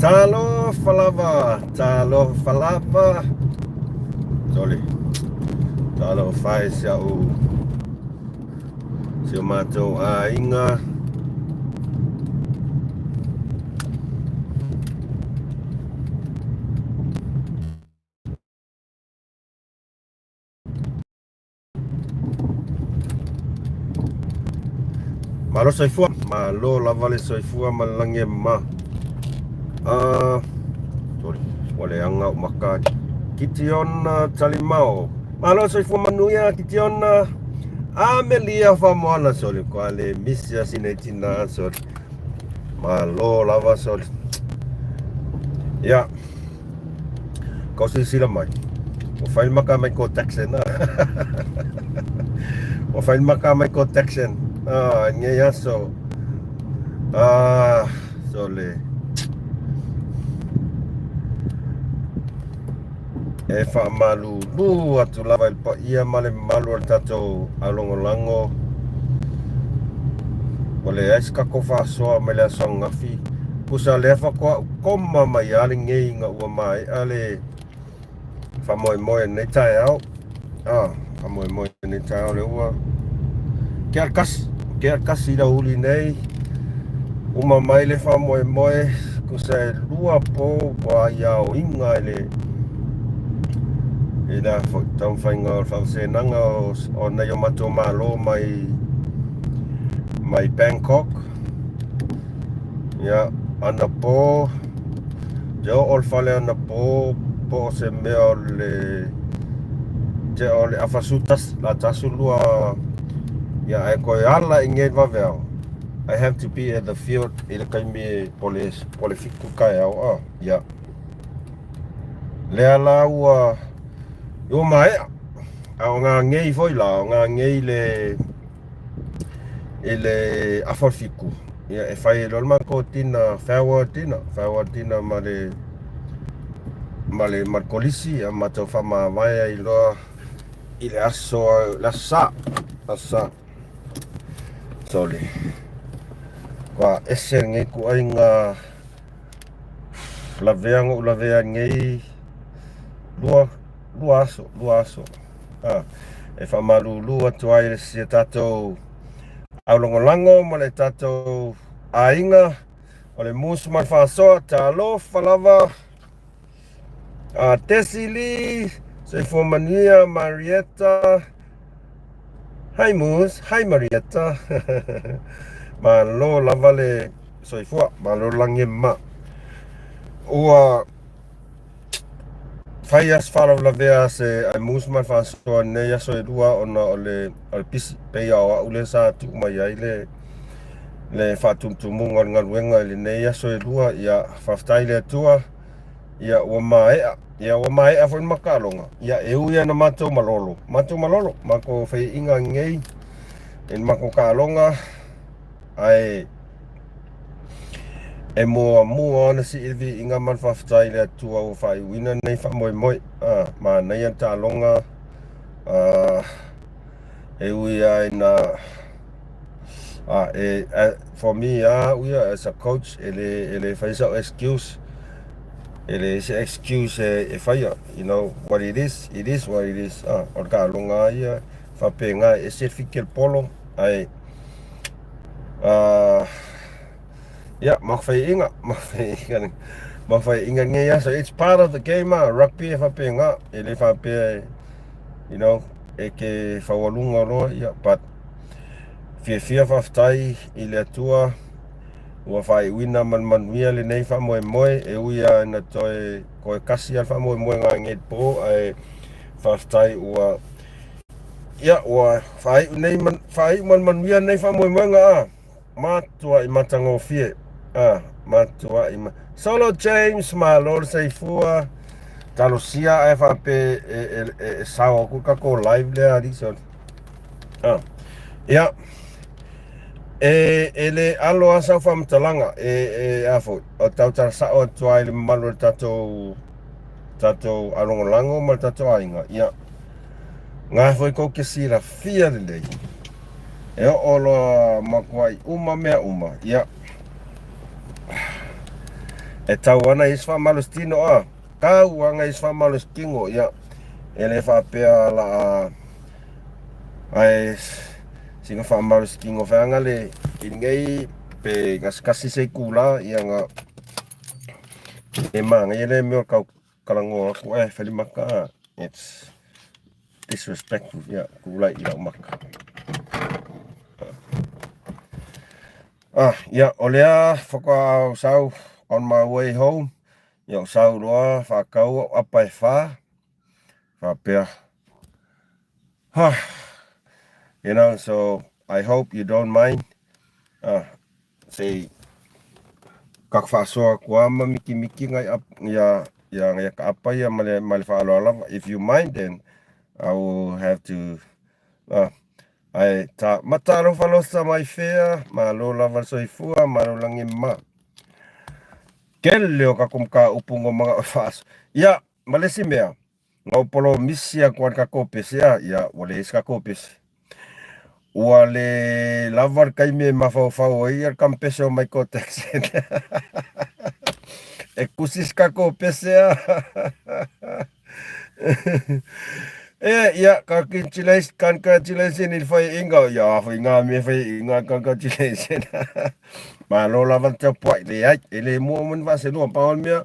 Talo falava. Sorry. Talo fai siu matou a inga. Malo soifua, malo lavale soifua malange ma. Sorry. Wale anga umaka. Kition talimao. Malo soifua manuia kition Amelia famoana sorry quale misia sinetina sorry. Malo lava sorry. Ya. Kau sila mai. O file maka may koteksen na. O file maka may koteksen. Ngaya so. Sorry. E fa malu lu atu lava il pa ia male malu al tato alongolango. Wale eska ko fa so mele so ngafi. Kusa lefa ko koma mai ale ngei nga ua mai ale fa moi nei tai au. Fa moi nei tai au le ua. Kia kas ida uli nei. Uma mai le fa moi kusa lua po wa iau inga ele. Ida tau whainga o whausenanga o nei o mato malo mai Bangkok. Ya, ana po jo ol fale ana po se mea o le afasutas la tasu lua ya e koe ala inge vaveo. I have to be at the field ila kai me pole fiku kai au ya. Lea la ua yo mai au ngā ngei foi la ngā ngei le aforfiku ya e fai lolma ko tina whaua tina male markolisi a mato whama vai i loa i le aso la sa sorry kwa ese ngei ku ai ngā lavea ngei lua aso e whamarulu atu ai le si tatou aulongolango ma le tatou ainga o le musu man whasoa talo falava Tesili se fomania Marietta hai mus hai Marietta ma lo lava le soifua ma lo lange ma ua fai as fara la vea se ai musman fa so ne ya so dua ona ole pis pe ya o le sa tu mai ai le fa tum ngal wenga le ne ya so dua ya fa stai le tua ya o mai a fon makalonga ya e u ya na mato malolo mako fai inga ngei en mako kalonga ai e mua ana si ilvi inga man whaftai lea tua o whai wina nei wha moi ma nei an tā longa e ui ai na for me uia as a coach ele whaisau excuse ele se excuse e whaia you know what it is what it is o ka longa ia whapenga e se fikel polo ai yeah, mafai inga ngeia. So it's part of the game. Rugby fa penga, ele fa pe, you know, e ke fa walunga lo ya, but fia fa ftai ile tua ua fai wina man wia le nei fa moe e uia na toe koe kasi al fa moe nga nget po ai fa ftai ua ya ua fai nei man wia nei fa moe nga matua i matango fie matua i Solo James ma lor seifua talosia e fa pe e sao ku ka ko live le ari so ya ele alo asa fa mtalanga afo o tau sa o tuai le malo tato alongolango mal tato ainga ya nga foi ko ke sira fia le e o lo makwai uma ya e tau ana is fa malustino kau anga is fa malustingo ia ele fa pea la ai singa fa malustingo fa anga le ingai pe kasi se kula ia nga emang ele me kau kalango aku feli maka it's disrespectful ya kula ila maka ya olea foka sau on my way home ya sau roa fa kau apa fa pea so I hope you don't mind say kak fa so kwa miki ngai ya ka apa ya male fa along if you mind then I will have to ai ta mataro falo sa mai fea malo lava soifua malo langi ma kelio ka kumka upungo mga fas ya malesi mea ngau polo misia kuan ka kopes ya wale iska kopes wale lavar kai me mafau ia kampeso mai kotex ekusis ka kopes ya ya congratulations il fai inga ya fai nga me fai inga congratulations malo lavan te poi le ai ele mo mun va se lo paul mia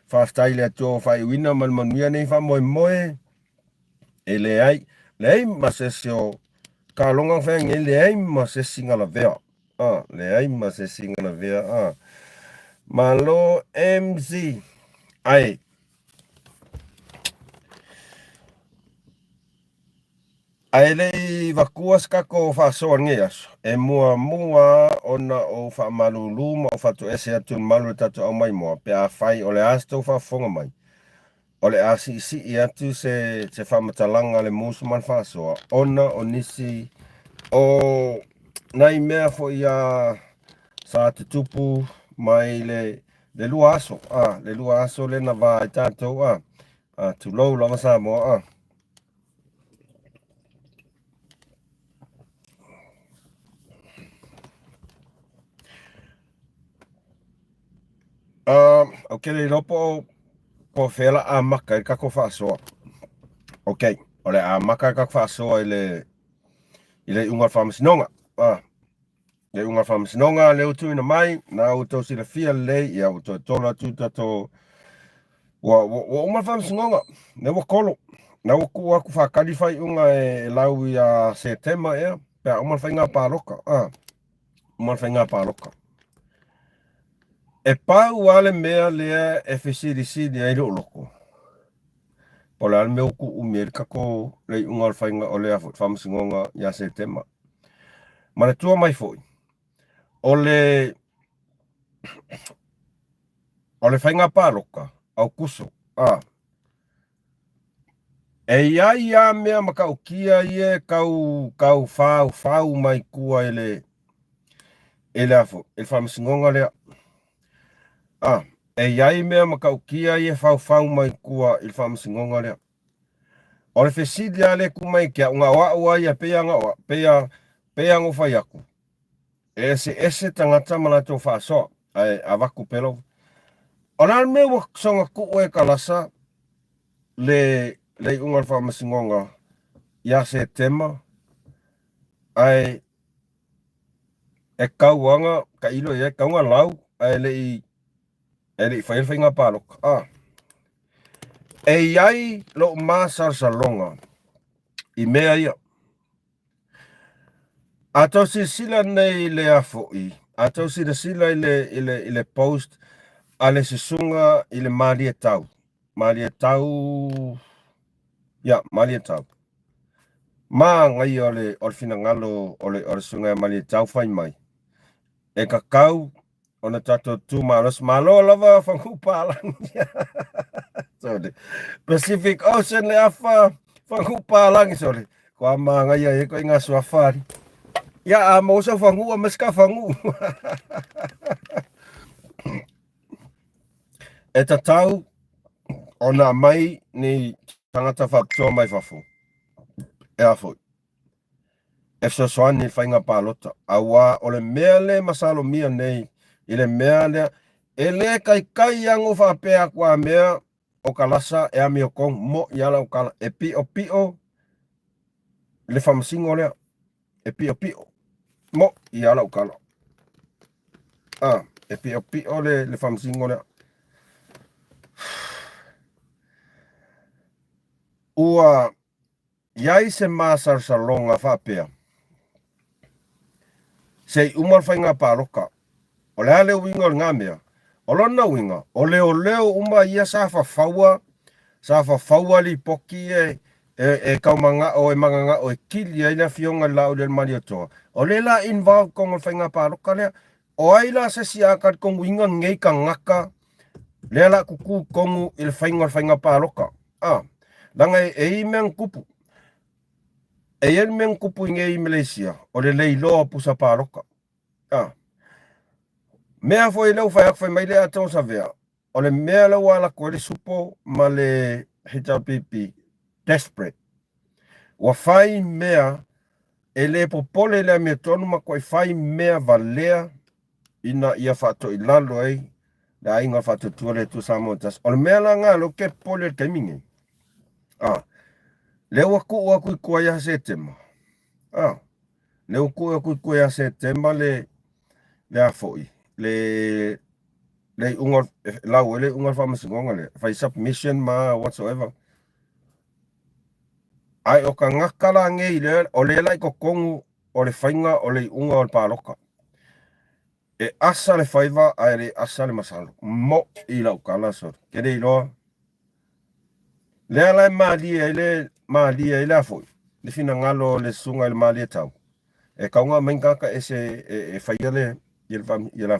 fa stai le to fai wina man mia nei fa moi ele ai le ma se sio ka longa fa ele ai ma se singa la vea le ai ma se singa la vea malo mz ai aele vakuas kako faasoageas e mua ona o faamalulu ma o fatu ese atu malu tatu au mai moa pe a fai o le a stou faafofoga mai o le a siʻisiʻi atu se faamatalaga le musu ma le faasoa ona o nisi o nai mea foʻi a sa tutupu mai le lua aso lena va i tatou tulou lava sa moa okay le lopo ko fela a maka i kako faasoa okay o le a maka kako faasoa i le unga faamasinoga le unga faamasinoga le utuina mai na outou silafia lelei ia ua toetola atu tatou ua uma faamasinoga le ua kolo na ua kuʻu aku faakali faiʻuga e lau ia setema ea pe a uma le faigā paloka uma le faigā paloka e pau ale mea lea e fesilisili ai loo loko o le ale mea ukuʻu mea le kako leiʻuga o le faiga o le faamasinoga ia setema ma le tua mai foʻi o le faigā paloka aukuso e iai ia mea ma kaukia ia kau fau mai kua ele faamasinoga lea e iai mea ma kaukia ia fau mai kua i le faamasinoga lea o le fesili a le kumai ke aʻuga aʻu ai pea agofai aku e ese tagata ma latou faasoa ae avaku pelo ona le mea ua soga kuʻu e kalasa leiʻuga le faamasinoga ia setema ae e kauaga ka ilo ia kauga lau ae leʻi fai le faigā paloka e iai loo masalosaloga i mea ia atou silasila nei lea foʻi atou silasila i le post a le susuga i le malietau ma gai o le finagalo o le suga e malietau fai mai e kakau ona tatou tumalosi malo lava fagupalagi sole Pacific Ocean le afa fagupalagi sole koa magai ai koe gasuafali ia a mausa fagua ma sikafagu e tatau ona mai ni tagata faapitoa mai fafo ea foʻi e fesoasoani le faiga palota auā o le mea le masalomia nei i le mea lea ele kai yang ufa pe akwa mea o kalasa e ami o kong mo yala o kala e pio le famsingo le e pio mo yala o kala e pio le famsingo le ua yai se masar salonga fa pe sei umal fainga paroka ole ale winga ngamea olona winga ole uma ia sa faua li poki e kaumanga o e manganga o e kili ai na fionga lau del maliotoa ole la involve kong fainga paroka le o ai la se siakat kong winga ngei ka ngaka le la kuku kongu il fainga paroka langa e imeng kupu e meng kupu ngei Malaysia ole leilo pusa paroka mea foi lau fai akfai mai lea tau sa vea. O le mea lau ala koe le supo ma le hita pipi desperate. Wa fai mea e le popole lea mea tonu ma koe fai mea valea ina ia fato i lalo ei la inga fato tuale tu samotas. O le mea la ngā lo ke pole le kaimingi. Le waku kua ia setema. Le waku kua ia setema le afoi. Le ungar lau le ungar famasingonga le fai submission ma whatsoever ai o ka ngakala ngei le o le lai ko kongu o le fainga o le unga o le paloka e asa le faiva ai le asa le masalo mo i lau kala so kere ilo le ala mali e le afoi le fina ngalo le sunga le mali tau e kaunga mengaka ese e faia i le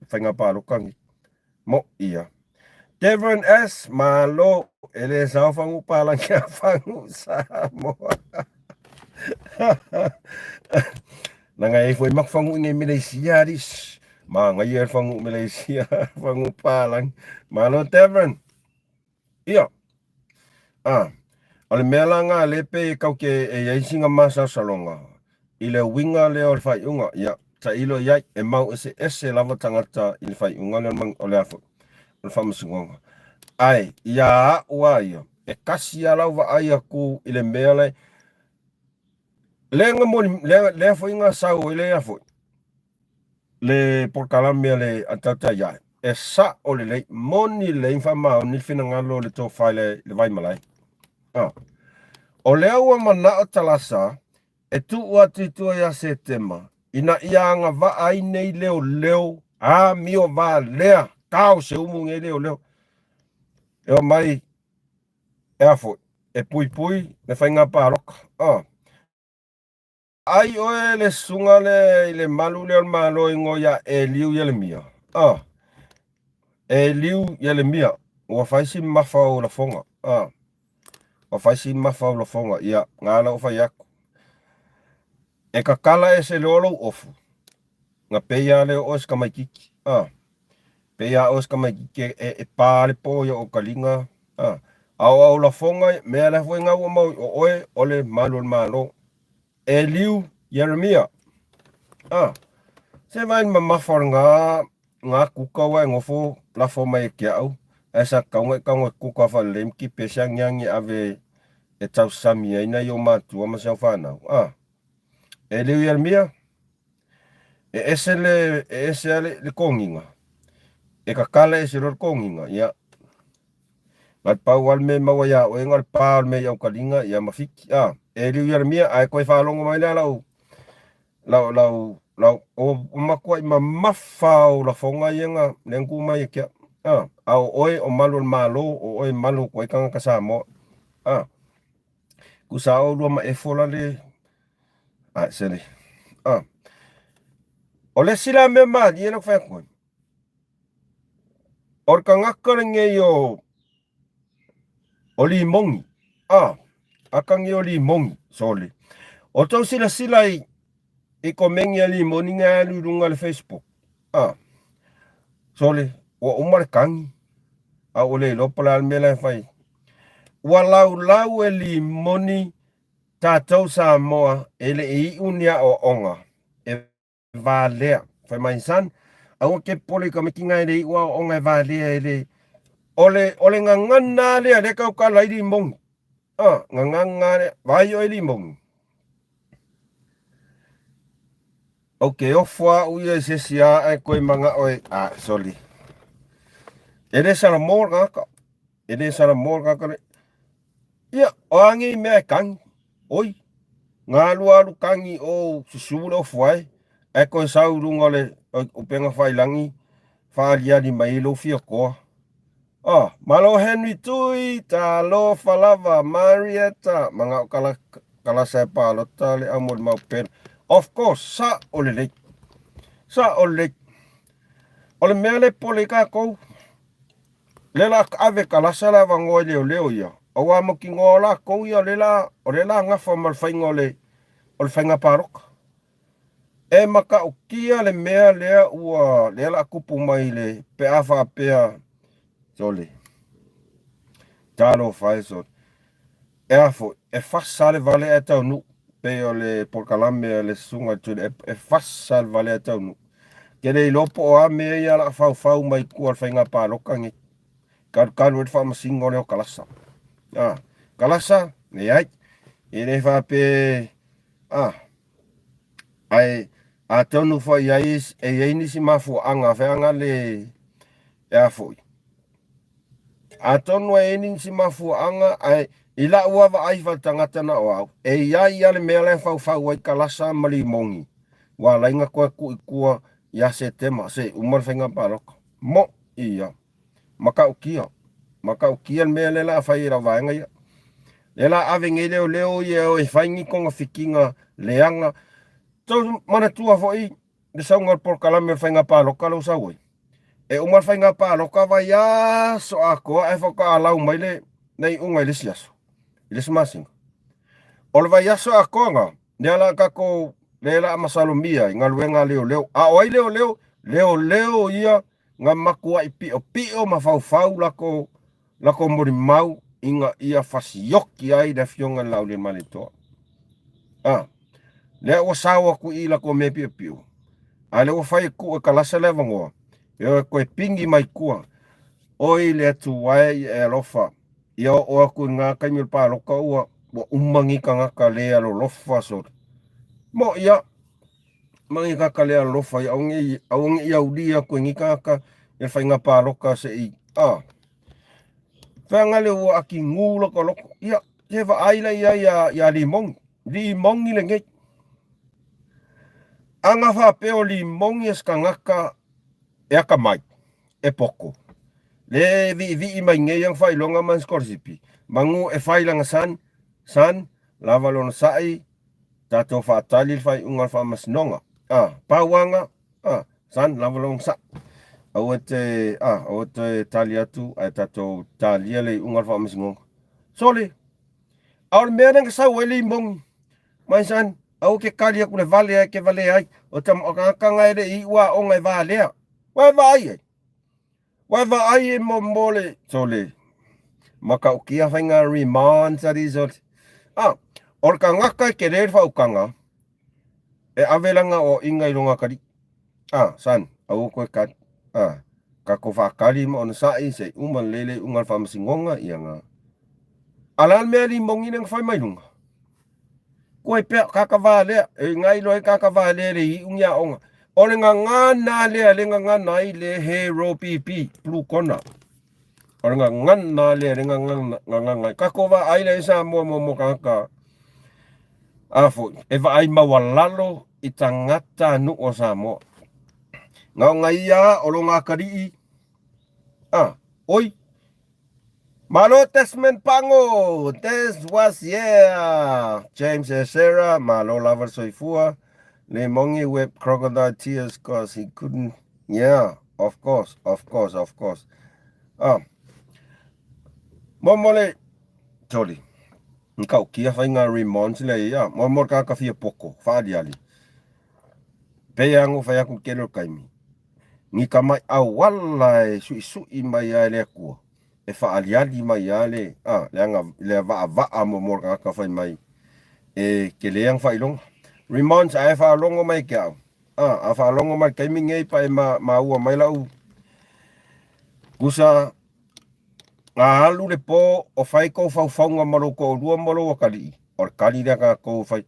fainga paloka ngi mo ia Devon S malo ele sa fangu palang kia fangu Samoa nanga e foi mak fangu nge Malaysia dis ma ngai fangu Malaysia fangu palang malo Devon ia ole melanga lepe kau ke e singa masa salonga ile winga le ol fai unga ia ta ilo ia e mau ese lava tangata il fai unga le mang ole afu famasingonga ai ia waia e kasi ala wa ai aku ile mele lenga mo le foi nga sau ile afo le por kalamia le atata ya e sa ole le moni le infama ni fina ngalo le to file le vai malai o le au mana talasa e tu atu ya setema ina ia nga va ai nei leo mio va lea tau se umu nge leo e mai e afo e pui le fainga paroka ai oe le sunga le malu le malo ingo ya e liu Yeremia e liu Yeremia wa faisi mafa o la fonga wa faisi mafa o la fonga ia ngala o fai aku e kakala e se lolo ofu nga peia le os kamaikiki peia os kamaikiki e pale po ya o kalinga au la fonga me la foi nga mo oe ole malo e liu Yeremia se vai mafor nga kuka wa ngofo la fo mai ke au esa kaunga kuka fa lem ki pesa nyangi ave e tau samia ina yo matu ma se fa na e liu Yeremia ese le konginga e kakala ese ro konginga ya ngal pawal me mawaya o ngal pawal me yau kalinga ya mafiki e liu Yeremia ai koe whalongo mai lau o makwai mafau la fonga yenga lengu mai kia au oe o malo o oe malu koe kanga kasamo kusao lua ma e fola le sele o le sila me ma di ena fai koe or kangaka nge yo o li mongi akangi o li mongi sole o tau sila i komengi ali moninga lurunga le Facebook sole o umar kangi ole lopala almela fai walau eli moni tatau Samoa ele i unia o onga e valea fai mainsan au ke poli ka mikinga le wa o ngai va le ole ngangana le ka ka lai di mong nganganga le vai o li mong okay ofwa u ye se sia ai ko manga oi sorry ene sara mor ka ene sara mor ka ia oangi me kang oi ngalu alu kangi o susulo fuai e ko sauru ngole o penga fai langi fa dia di mai lo fia ko malo Henry tui ta lo falava Marietta manga kala saya palo tali amod mau pen of course sa ole ole mele polika ko lela ave kala sala vango leo ya awa mo kingola ko ya lela nga formal fai ngole ol fai nga parok e maka ukia le mea lea ua lela kupu mai le pe afa pea sole talo fai so e afo e fassa le vale e tau nu pe o le porkalame le sunga tu e fassa le vale e tau nu kere lopo a mea ia la fau mai kua fai nga paroka ngi kan wet fa masingo le o kalasa kalasa ne ai ene fa pe ai a tonu fa iais e ni si mafu anga fe anga le e afo a tonu e ni si mafu anga ai ila ua va ai fa tangata na o e ia le mele fa wai kalasa mali mongi wa lainga ko ku ya se tema se umar fenga parok mo ia maka ukia mele la fa ira va nga lela ave nge leo ye o e faingi konga fikinga leanga to mana tua foi de saunga por kalame fainga pa lokalo sawe e umar fainga pa lokava ya so ako e foka alau maile nei unga ilesiaso ilesmasing olva ya so ako nga nela kako lela masalumia ngaluenga leo oi leo ia nga makua ipi o mafau lako mori mau inga ia fasioki ai da fionga laule malito le o sawa ku ila ko me piu ale o fai ku kalasa le vango yo ko pingi mai ku oi le tu wai e lofa yo o ku nga kaimil pa lo ka o umangi ka ka le alo lofa so mo ya mangi ka le alo lofa ya ongi ya udia ku ngi ka e fai nga pa lo ka se i fanga le o aki ngulo ko lo ya va aila ya limong ile nge anga fa peo limong es kangaka e aka mai e poko le vi mai nge yang fai longa man skorsipi mangu e fai langa san lava lon sai tato fa tali fai unga fa masnonga pawanga san lava lon sa awete tali atu ai tato tali le unga fa masngonga sole aur menang sa weli mong mai san au ke kali aku le vale ke vale ai o tam o ka ngai le iwa o ngai vale wa ai mo mole sole maka o kia fainga remand sa result or ka ngaka ke le fa ukanga e avelanga o ingai longa kali san au ko ka ka ko fa kali mo on sai se uman lele ungal fa masingonga ianga alal meli mongineng fai mai lunga koe pe kakavale e ngai loi kakavale le ungia onga ole ngana le ngana ile hero pp blue corner ole ngana le ngana kakova aile sa mo kaka afo eva ai mawalalo itangata nu osamo ngai ya olonga kari oi Malo Testament pango, this was James Sarah, malo lover soifua, le mongi wept crocodile tears cause he couldn't, of course. Momole, toli, nkau kia fainga remons le momor ka fia poko, fadiali. Peyangu fayaku kelo kaimi. Ni kamai awala sui mai ale ku. E fa aliali mai ale le va mo ka fai mai e ke le yang fai long remonds ai fa longo mai ka A whaalongo mai kai mingi pa e ua mai lau. Kusa ngā alu le pō o whai kou whauwhaunga maro ko rua maro o kali. O kali rea ka kou whai.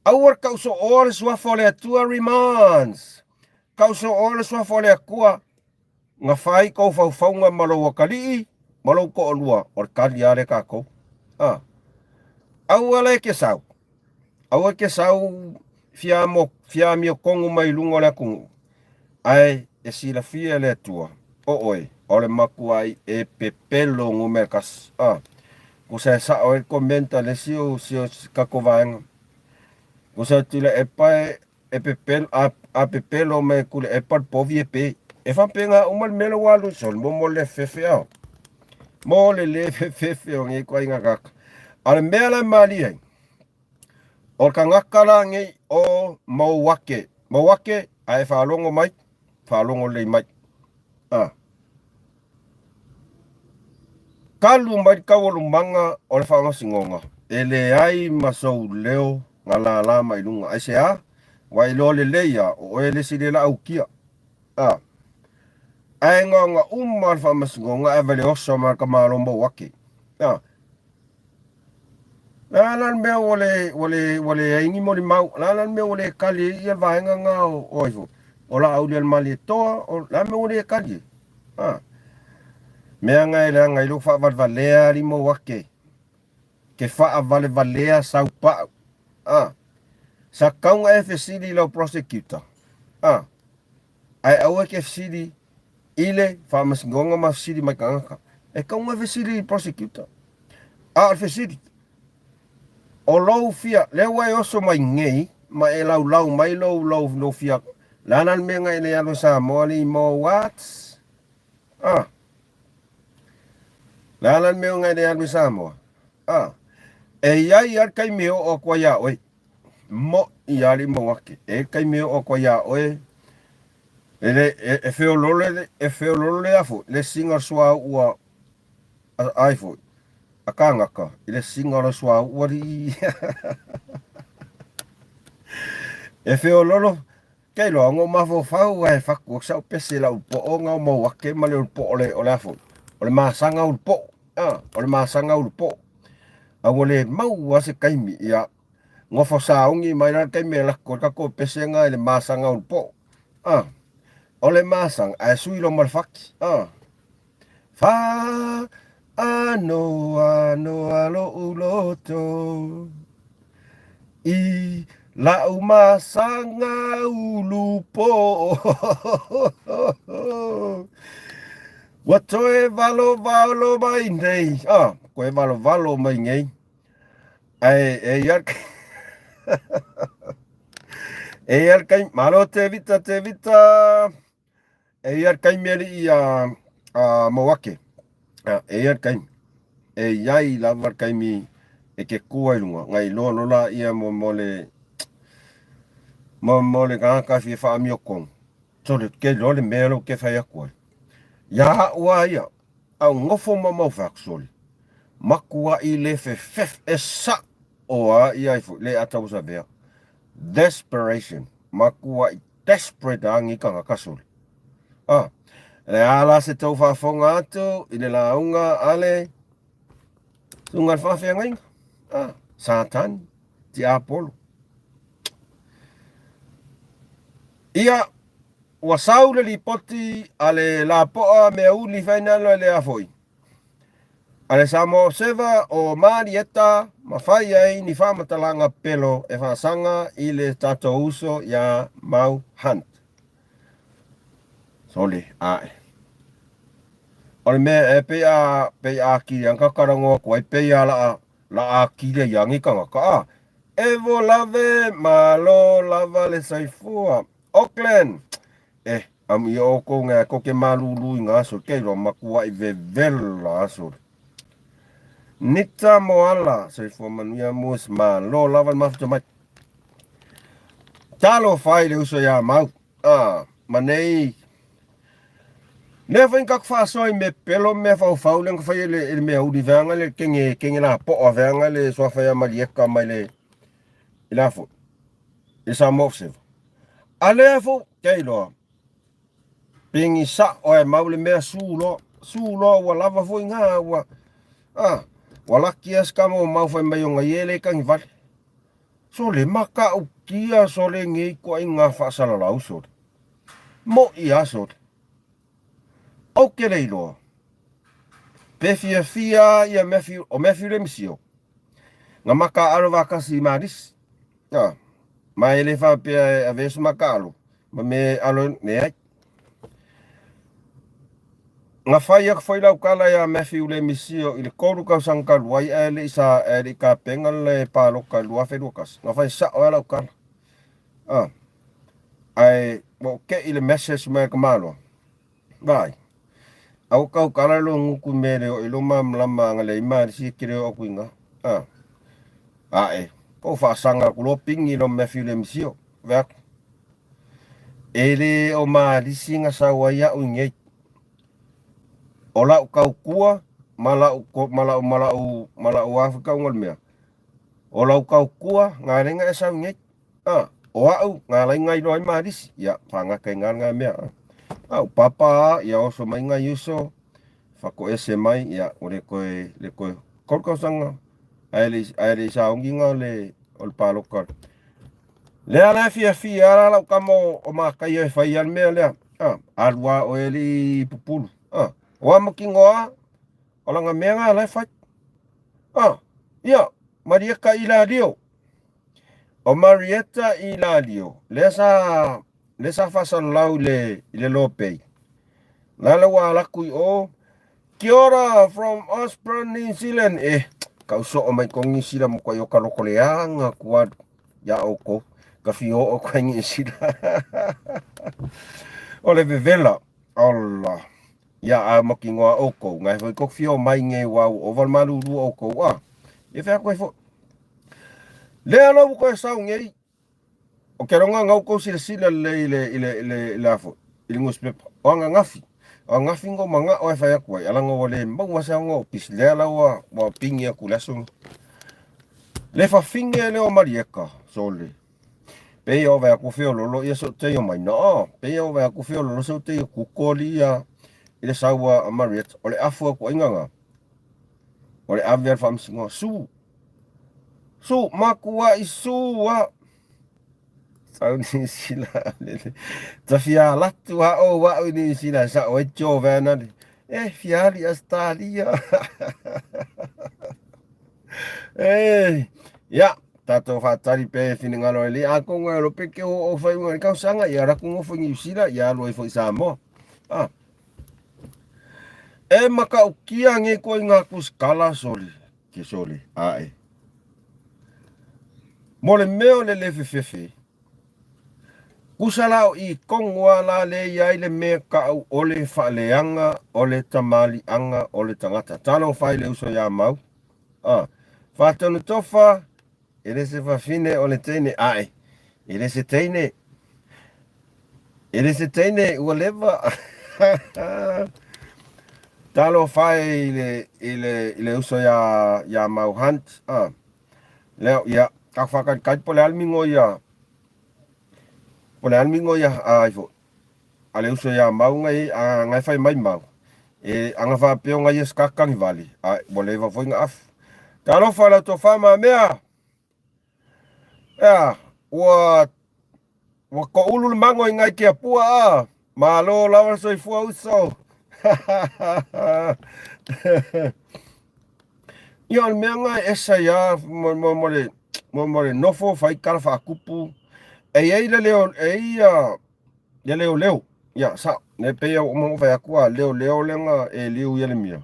Awar kau so ore suafa le atua remands. Kau so ore suafa le akua. Ngā whai kou whauwhaunga maro o kali. Maro ko rua o kali are ka kou. Awale ke sau. Awa ke sau fia mio kongu mai lungo le kungu. Ai e sila fia le atua. Oi, ole maku ai e pepelo ngumerkas. Kusa sa o komenta le sio kakovaenga. Kusa tila e pae e pepelo a pepelo me kule e par povi e pe. E whampenga umal melo walu sol mo le fefe au. Mo le fefe o ngi kwa inga kaka. Ale mea la mali ai. O ka ngakala ngi o mauwake. Mauwake ai whalongo mai. Whalongo le mai. Kalu mai kawalu manga o le whangasingonga. E le ai masou leo ngā la la mai lunga. Ai se a, wai lo le leia o e le sile la au kia. Ai ngā umar whangasingonga e vele oso mar ka marombo wake. Lalan mea wale aingi mo li mau. Lalan mea wale kali i al vahenga ngā o oifu. O la au li al mali toa, o la mea wale kali. Mea ngai lea ngai lu wha valea li mo wake. Ke wha valea sau pao. Sa kaunga e fesili lau prosecutor. Ai au e ke fesili ile wha masingonga ma fesili mai kangaka. E kaunga e fesili prosecutor. Al fesili. O lau fia, leo wai oso mai ngei, ma e lau mai lau no fia. Lanan mea ngai le alo sa moali mo wats. Lalan meo ngai de almi Samoa. E iai ar kai meo o kwa ya oe. Mo i ali mo wake. E kai meo o kwa ya oe. E feo lolo le afu. Le singa sua ua aifu. A kangaka. Le singa sua ua ri. E feo lolo. Kei loa ngo mafo fau ai faku. Sau pese la upo o ngau mo wake. Male upo ole afu. Ole masanga ulpo. Ole masanga ulpo. Awole mau wase kaimi ia. Ngofo saungi mai ran kaimi la ko pesenga ile masanga ulpo. Ole masang ai suilo malfaki. Fa alo uloto. I la masanga ulupo. Wato e valo mai nei. Ko e valo mai nei. E iar e iar kai malo te vita. E iar kai meri a Mawake. E iar kai. E iai lavar kai mi e ke kua ilunga. Ngai lola ia mole kanga fi fa mi okong. So ke lole melo ke fa yakua. Ya ua ia, au ngofo mamau whaksoli. Makua i le fef e sa o a i aifu, le atau sa bea. Desperation. Makua i desperate angi kanga kasoli. Le ala se tau whafonga atu, i le launga ale, tungar whawhia ngai. Satan, ti Apollo. Ia, ua saule li poti ale la poa me uni fainalo le afoi. Ale samo seva o Marieta mawhai ai ni whamatalanga pelo e whasanga i le tato uso ya Mau Hunt. Soli, ae. Ole me e pe a kiri ang kakarango ko ai pe a la a kiri yang ikanga ka. Evo lave malo lava le saifua. Auckland. Am i oko ngā koke malulu i ngā so kei ro makua i vevela aso. Nita moala, saifua manuia mus ma lo lawan mafto mai. Talo fai le uso ya mau. Manei. Nefa inkak fasoi me pelo me fau leng fai le me udi vanga le kenge la po o vanga le so fai malieka mai le ilafo. Isa mofsev. Ale fu kei lo. Pingi sa o e maule mea su lo wa lava fu inga wa. Wala kia skamo mau fai mai o ngaiele kangi vale. So le maka o kia so le ngei ko inga whaasala lau so. Mo I aso. Au ke leilo. Pe fia ia mefi le misio. Nga maka alo wakasi maris. Mai le fa pe a vesu maka alo. Ma me alo ne ai. Nga fai ak foi lau kala ya mefi le misio ile koru ka sangka luai ele isa ele ka pengal le palo ka lua fe lukas. Nga fai sa o lau kala. Ai mo ke ile message me ka malo. Bai. Au kau kala lo nguku mere o ilo mam lama ngale ima si kire o kuinga. Ko fa sanga ku lo pingi lo me file misio. Vek. Ele o ma di singa sa waya unye. Ola kau kua mala Afrika ngol mea. Ola kau kua ngarenga sa unye. O au ngalai ngai lo ima dis ya panga kai ngal mea. Au papa ya oso mai ngai yuso. Fako ese mai ya le koe kolko sanga aile sa onginga le ol palo kor le ala fia ala kamo o ma kai fai al me le alwa o eli pupulu wa mokingoa ola nga menga la fai ya Marieka Iladio o Marieta Iladio le sa fasan lau le lopei lala wa lakui o Kia ora from Osborne, New Zealand. Kau so o mai kongi sila mo ko yoka loko leanga kuad ya oko. Ka fio o kongi sila. Ole vevela. Allah. Ya a makingoa oko. Ngai foi ko fio mai nge wau o val malu ru oko wa. E fa ko fo. Le alo ko sa nge. O keronga ngau ko sila le lafo. Ilingus pepa. O nga ngafi. O ngafingo manga o fa yakwa alango wole mbang wasa ngo pisle ala wa pingi aku langsung le fa finge le o Marieka sole pe o va ku fio lolo ia so te o mai no pe o va ku fio lolo so te ku kolia ile sawa Marieta ole afu ko inganga ole aver fam singo su makua isu wa ni sila tafia latu wa ni sila sa o jovena fiali Australia ya tato fatari pe finingalo eli ako ngalo peke o fai ngai kau sanga ya ra ku fo ni sila ya lo fo samo maka ukia nge ko ngaku skala soli ke soli mole meo le fefe Kusalao I kongwa la le yai le me ka au ole whaaleanga, ole tamali anga, ole tangata. Talo whai le uso ya mau. Whatonu tofa, ere se whawhine ole teine ae. Ere se teine ua lewa. Talo whai ile uso ya mau hunt. Leo ya, ka whakat kaipole almingo ya. Pole almingo ya aifo. Ale uso ya mau ngai ngai fai mai mau. Anga fa peo ngai skakang vali. Bole va foi ngaf. Talo fala to fama mea. Ya, wa ko ulul mango ngai kia pua malo lawan soi fua uso. Yon mea ngai esa ya mo nofo fai kala fa kupu. Leo. Ya, sa, ne pea o mo fa akua leo lenga liu yele mia.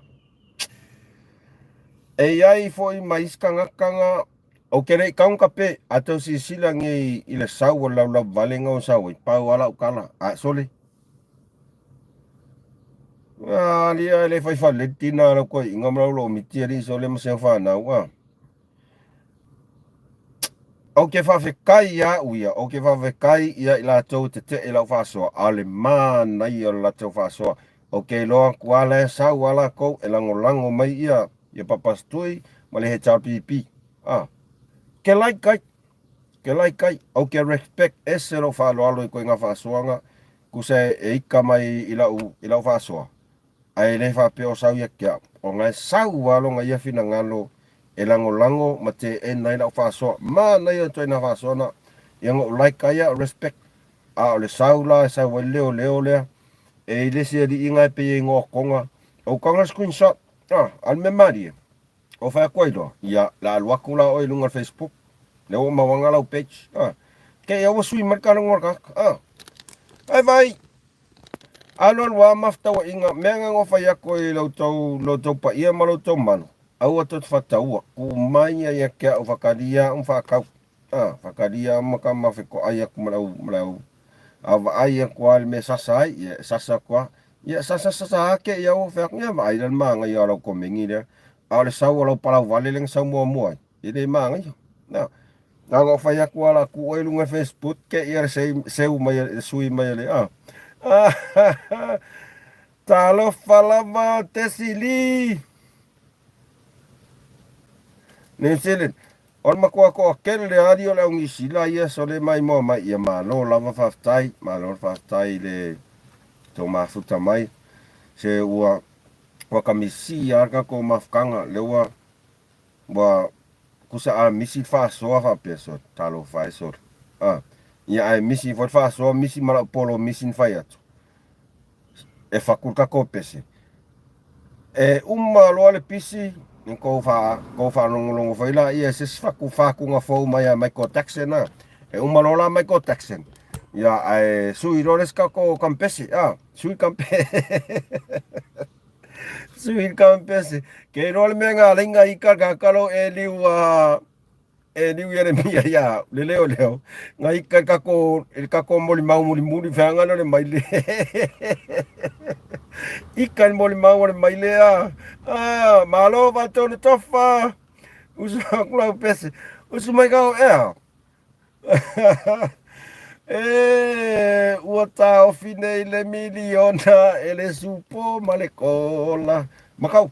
Ai foi mais kanga o kere kaun kape ato si sila ngi ile sawa lau valenga o sawa pau ala ukala sole. Lia le fai fa letina la ko ingam lo mitieri sole mo se fa na wa. O ke whawhekai ia uia, o ke whawhekai ia I la tau te lau whasoa, ale mana ia la tau whasoa. O ke loa kuala e sau ala kou, e lango mai ia papastui, ma le he tau pipi. Ke lai ke lai kai au ke respect ese lo fa lo alo ko nga fa soanga ku se e ika mai ila fa soa ai le fa pe o sau ya kia o ngai sau walo ngai ya fina ngalo e lango mate e nai la fa soa ma na yo to na fa soa na yang o lai kai ya respect a o le sau la sa wa leo le e le se di inga pe ngo konga o konga screenshot al me mari o fa ko ilo ya la wakula o ilunga Facebook le o mawanga la page ke ya wo sui marka ngor ka ai vai alon wa mafta wa inga menga ngo fa ya ko lo to pa ia malo to man au to fa tau ku mai ya ke o fakadia fa ka fakadia maka ma fe ko ayak malau ava aya ko al me sasa ya sasa ko ya sasa ke ya o fa nya mai dan ma nga ya lo ko mengi de ale sa lo pala vale leng sa mo ide ma nga na ngo fa ya ko ala ku elu nga Facebook ke ya se mai sui mai le talo falava tesili nenselin on makua ko kel le adio la ungi sila ya sole mai mo mai ya malo lava faftai le to mafuta mai se wa kamisi arka ko mafkanga le wa kusa a misi fa so fa peso talo fa so ya ai misi fa so misi mala polo misi fa ya e fakulka ko pesi e lo le pisi ni ko fa longo fa ila ia se faku nga fo mai ko taxen na e lo la mai ko taxen ya ai sui roles ka ko kampesi sui kampe sui kampesi ke rol menga linga ika kalo e liu yere mia ya leo ngai ka ko moli fanga no le mai le ikan moli mau le mai le malo va to le tofa usa kula pese usa mai ka uata o fine le miliona ele supo malekola maka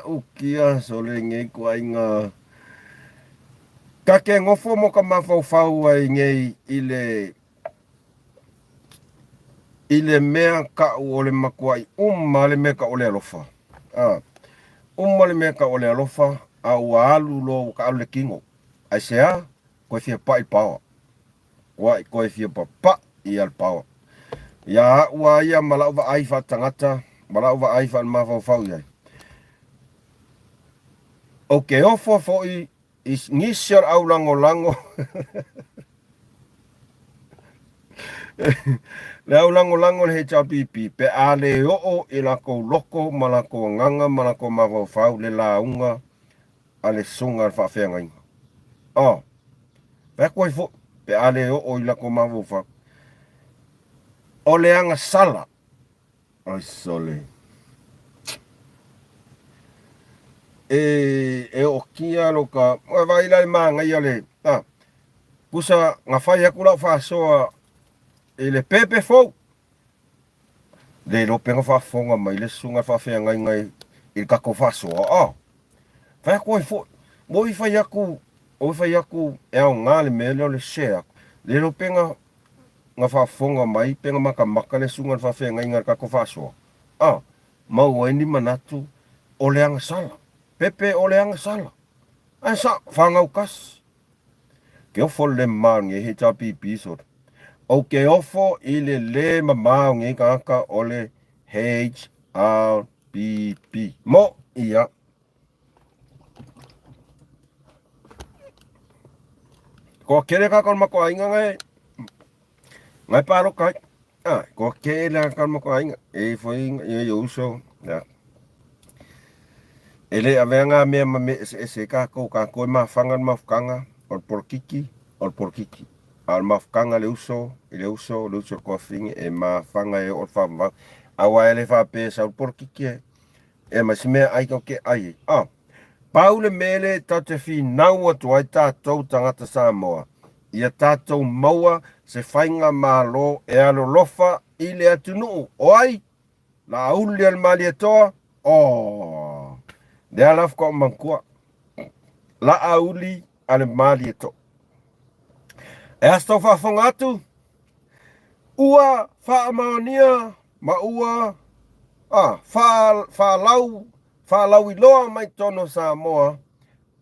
ukia solenge ko ainga kake ngofo mo ka mafau ai ngei ile mea ka ole makuai le meka ole alofa le meka ole alofa au alu lo ka ale kingo ai sea ko fie pai pao ko fie pa I al pao ya wa ya mala va ai fa tangata mala va ai fa mafau ai okay ofo fo is ngisar au lango le au lango he chapipi pe ale o ila ko loko malako nganga malako mafau le launga ale sunga fa fenga pe ko fo pe ale o ila ko mafau ole anga sala ai sole o kia lo ka vai lai manga ia le kusa nga fai akula fa soa ele pepe fo le lo penga fa fonga mai le sunga fa fe ngai il ka ko fa soa fa ko fo moi fa yaku o fa yaku e o ngale me le share le lo penga nga fa fonga mai penga maka le sunga fa fe ngai ka ko fa soa mau ni manatu ole anga sala pepe ole anga sala asa fanga ukas ke ofo le mangi he tapi piso o ke ofo ile le mamangi ka ole HRPP mo ia ko kere ka kon mako ainga ngai paro kai ko kere ka mako ainga e foi e uso ya ele avenga me se ka ko mafanga mafkanga or porkiki al mafkanga le uso ko fingi e mafanga e or fava awa ele fa pe sa porkiki e masime ai ko ke ai paule mele tate fi naua tu ai tātou tangata Samoa ia tātou maua se whainga malo e alo lofa i le atunu o ai la auli al mali atoa de alaf ko mankua la auli al mali to E asto whawhongatu, ua whaamaonia ma ua whalau I loa mai tono Samoa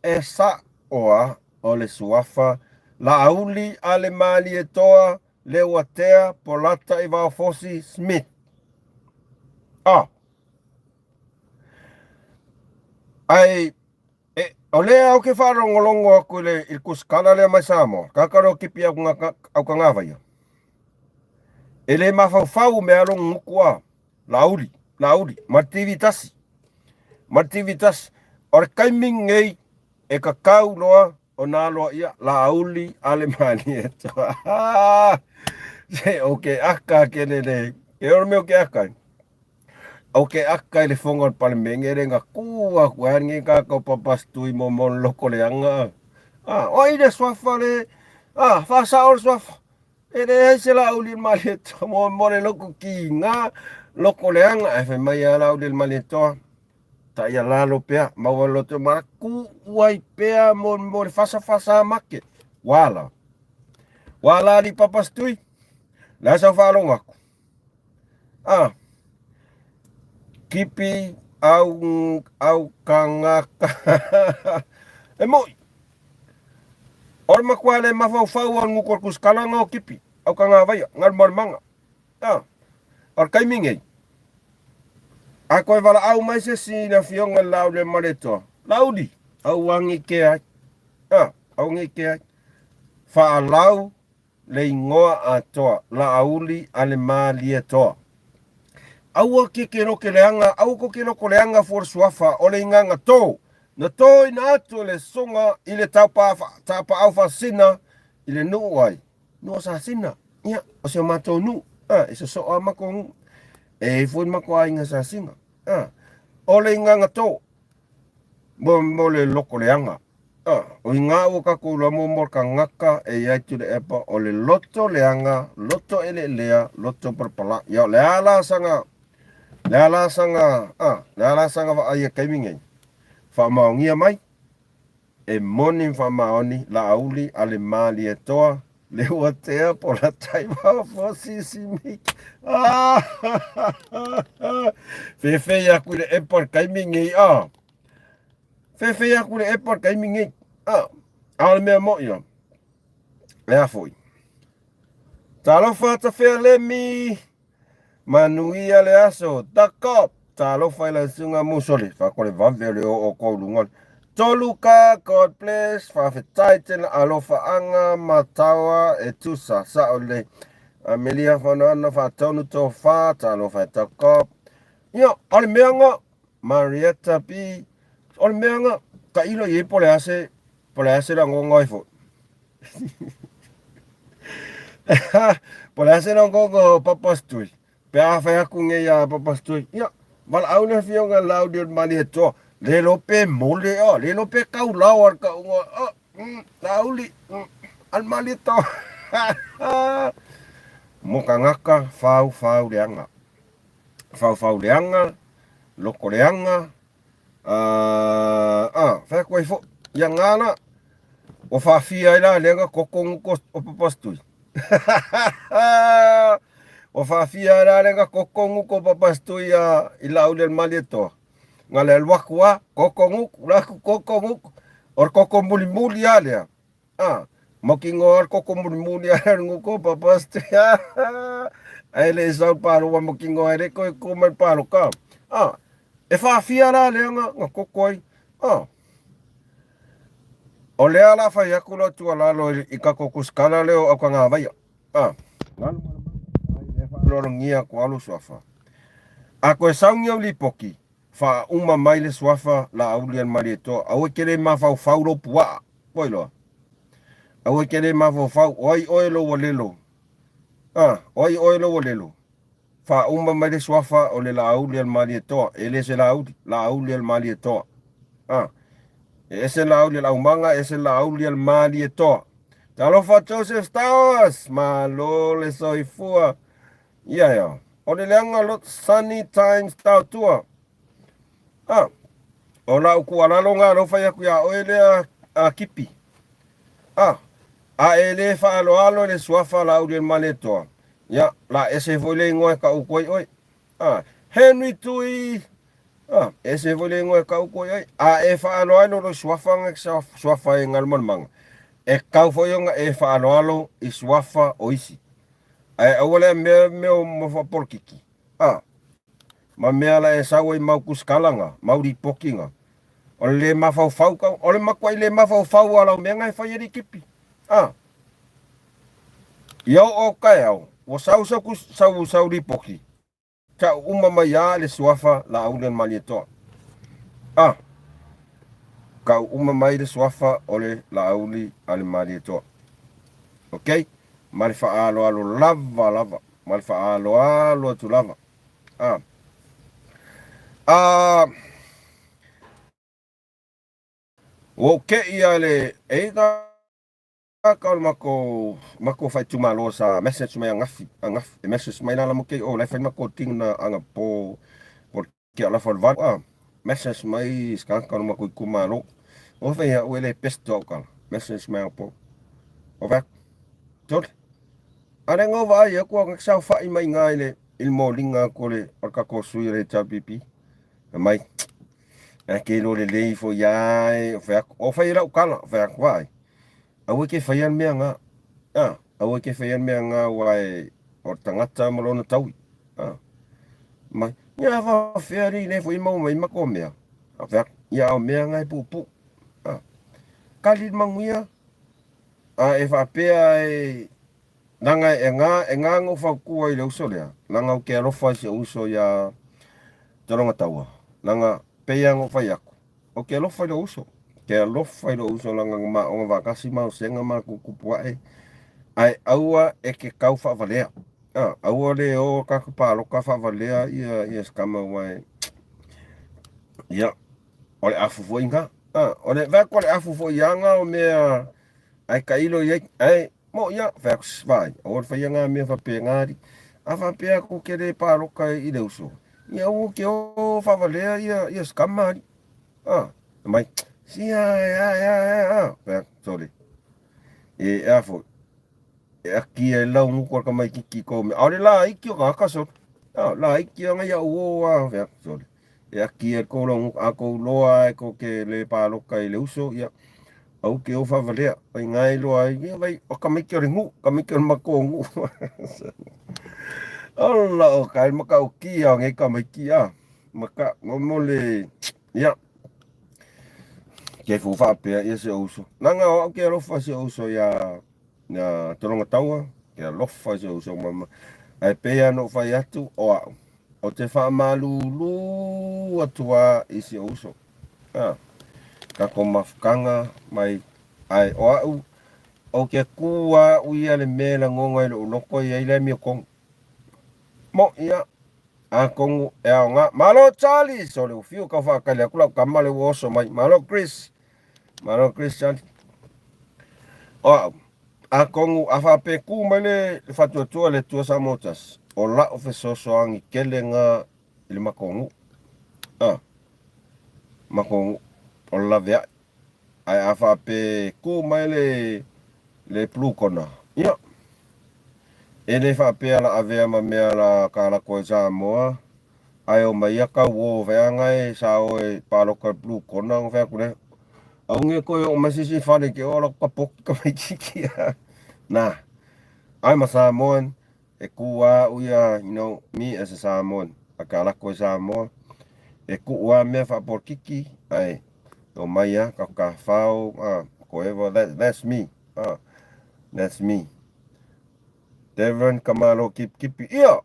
e sa oa o le suafa la auli ale mali e toa le watea polata I Vaofosi Smith. Ai o lea au ke wharongolongo aku le I kuskala lea mai Samoa. Kakaro kipi au ka ngawai. E le mawhauwhau me along ngukua. Lauli, martivitasi. Ore kaiming ngei e ka kau loa o nā loa ia lauli ale mani e toa. Se oke aka ke le. E ora meo ke aka. Oke aka le fongon pale mengere nga kua kuhangi ka kau papastui mo mon loko le anga. Oi de swafa le. Fasa or swafa. E le se lauli mani e toa mo le loko ki nga. Loko le anga e fe mai a lauli mani e toa. Ta ia lalo pea, mawalo te maraku uai pea mo le fasa make. Wala li papastui. La sa whalong aku. Kipi au kangaka. E moi. Ora makuale mawhauwhau an ngukor kuskala ngau kipi. Au kangawai, ngar marmanga. Ora kaimingei. Ako e wala au mai se sina fionga lau le mareto. Laudi. Au wangi ke ai. Au ngi ke ai. Wha lau le ingoa atoa. La auli ale mali atoa. Au ke kero ke leanga. Au ko kero ko leanga for suafa. Ole inganga tō. Na tō ina atu le songa. Ile tapa au fa sina. Ile nuu ai. Nua sa sina. Ia. O se mato nu. Isa soa makong. E fun mako ainga sa sina. Ole inganga tō. Mo le loko leanga. O inga o ka kula mo ka ngaka e iaitu le epa o le loto leanga, loto ele lea, loto perpala. Ia le ala sanga wa aia kaimingei. Wha maongia mai. E moni wha maoni la auli ale mali e toa. Le watea po la taiwa fosi simik. Fefe ya kule epar kaimingei Fefe ya kule epar kaimingei. Al mea mo ia. Lea foi. Talofa ta fea lemi. Manuia le aso. Takop. Talofa ila sunga musoli. Fakole vavele o koulungon. Toluka, God bless, whawhetaiten alofa anga matawa e tusa sa ole Amelia whanana whatonu tō whāta alofa e takop. Ia, ole meanga, Marietta P. Ole meanga, ka ilo i pole ase la ngongai fo. Pole ase la ngongo papastui. Pea whaiaku ngei a papastui. Ia, wala aune fionga laudio mani e toa. Lelo pe mole lelo pe kau lawar ka ungo lauli almali to moka ngaka fau leanga loko leanga fa ko fo yang ana o fa fia ila lenga kokong ko o papastui o fa fia ila lenga kokong ko papastui ila ulel mali to ngale wakwa kokonguk laku kokonguk or kokomuli alea mokingo or kokomuli alea nguko papaste ele sa paro wa mokingo ele ko comer paro ka e fa fiara le nga kokoi o le ala fa yakulo tu ala lo ikako kuskala leo akanga vai ngalo ngia ko alu swafa ako saungia lipoki fa uma mai le swafa la aulian marieto au kere ma fa lo pua poilo au kere ma fa oi lo wolelo oi lo wolelo fa uma mai le swafa o le la aulian marieto ele se la aulian marieto ese la aulian umanga ese la aulian marieto talo fa Joseph Stars ma lo le soifua ya o le langa lot sunny times tau tua ola ku alalo nga lo fa ya oele a kipi A ele fa alo le suafa la ule maleto. Ya, la ese vole ngoe ka ukoi oi. Henry tui. Ese vole ngoe ka ukoi oi. A e fa alo le suafa ngek suafa ngal mang. E kau fo yonga e fa alo I suafa oisi. Ai awale me mo fa porkiki. Ma mea la e sawa I mau kuskalanga, mau di pokinga. O le mafau ka, o le makwai le mafau ala mea ngai fa yeri kipi. Iau o kai au, o sau di poki. Ka umama ya le suafa la aulen malieto. Ka umama le suafa ole la auli ale malieto. Okay? Malfa alo lava. Malfa alo tu lava. Okay ia le ega kalau mako fai tumalo sa message mai angaf message mai la mo ke o la fai mako ting na anga po porque ala fal va message mai sekarang kalau mako kumalo o fai ya wele pesto kal message mai po o va tot ana ngova ya ko ang sa fai mai ngai le ilmo linga ko le orka ko sui re cha pipi mai ke lo le fo ya o fai la kala fa vai awe ke fayan mea nga awe ke fayan mea nga wai o tangata malona taui mai ya fa feri le fo imau mai mako mea fa ya o mea nga pupu kali manguia e fa pea nanga nga ngo fa kuai le uso le nanga ke ro fa se uso ya toronga taua nanga pea ngo fa yaku o ke lo fa le uso ke lo fa le uso langa ma o vakasi ma senga ma kupua ai aua e ke kau fa valea aua le o ka pa lo ka fa valea ia skama wai ia ole afu fo inga ole va ko le afu fo yanga o mea ai kailo ye ai mo ia vex vai o fa yanga me fa pe ngari a fa pe ko ke le pa lo ka I le uso ia o ke o fa valea ia skama mai ya sorry afo aquí el la un ko ka mai ki ko me ore la iki ka ka so la iki nga ya o sorry aquí el ko lo ako loa ko ke le pa lo ka le uso ya au ke o fa valea ai ngai lo ai vai o ka mai ki ringu ka mai ki mako ngu Allah o ka maka o ki ngai ka mai ki maka mo le ya ke fu fa pe ia se uso nanga o ke ro fa se uso ya toronga taua ke lo fa se uso mama ai pe ya no fa ya tu o te fa malulu atua I se uso ka ko mafkanga mai ai o ke kuwa uia le mela ngonga lo loko ia ile mi kong mo ia kong nga malo Charlie so le fiu ka fa ka le kula ka male woso mai malo Christian kong afa pe ku mele fatu tua le tua sa motas o la o fe so angi kele nga ile makongu o la vea ai afa pe ku mele le plu kona ia ele fa pe ala avea ma mea la kala ko sa moa ai o mai ka wo vea ngai sa o palo ka plu kona vea kule aunge ko o masisi fale ke o ka pok ka mai kiki na I'm a Samoan e kuwa uia me as a Samoan akala ko Samoa e kuwa me fa por kiki ai o mai ka fao whoever that's me that's me Devon kamalo kipi ia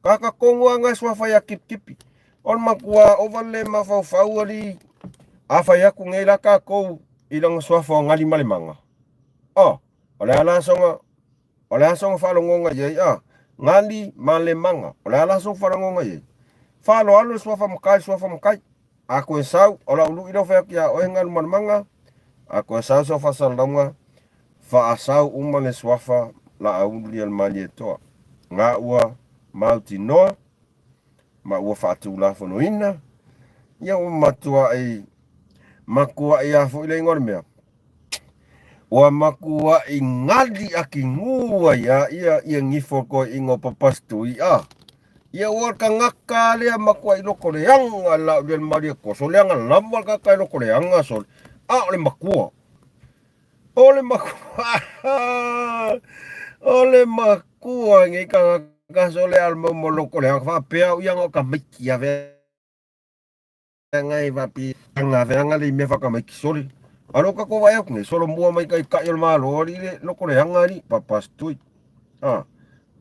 kaka kongwa nga swafa ya kipi on makua overle mafau ali afa ya ku ngela ka ko ilang swafa ngali malimanga ole langsung falongonga ye ngali malemanga ole langsung falongonga ye falo alu swafa mkai aku sau ola ulu ido fa ya o ngal malimanga aku sau so fa salonga fa asau umane swafa la auli al malieto nga ua mauti no ma ua fatu la fonoina ya matua ai makua ia fo ile ngor mea Wa makua ingadi aki ngua ya ia ngifo ko ingo papastui ia warka ngakale makua iloko leanga la del maria koso leanga lambal kaka iloko leanga sol ole makua ole makua ole makua ngi kaka sole al moloko leanga fa pea yang o kamiki ya ve ngai va pi anga venga li me fa kamiki sol alo ka ko vaya kune solo mua mai kai ka yol malo li loko leanga ni papastui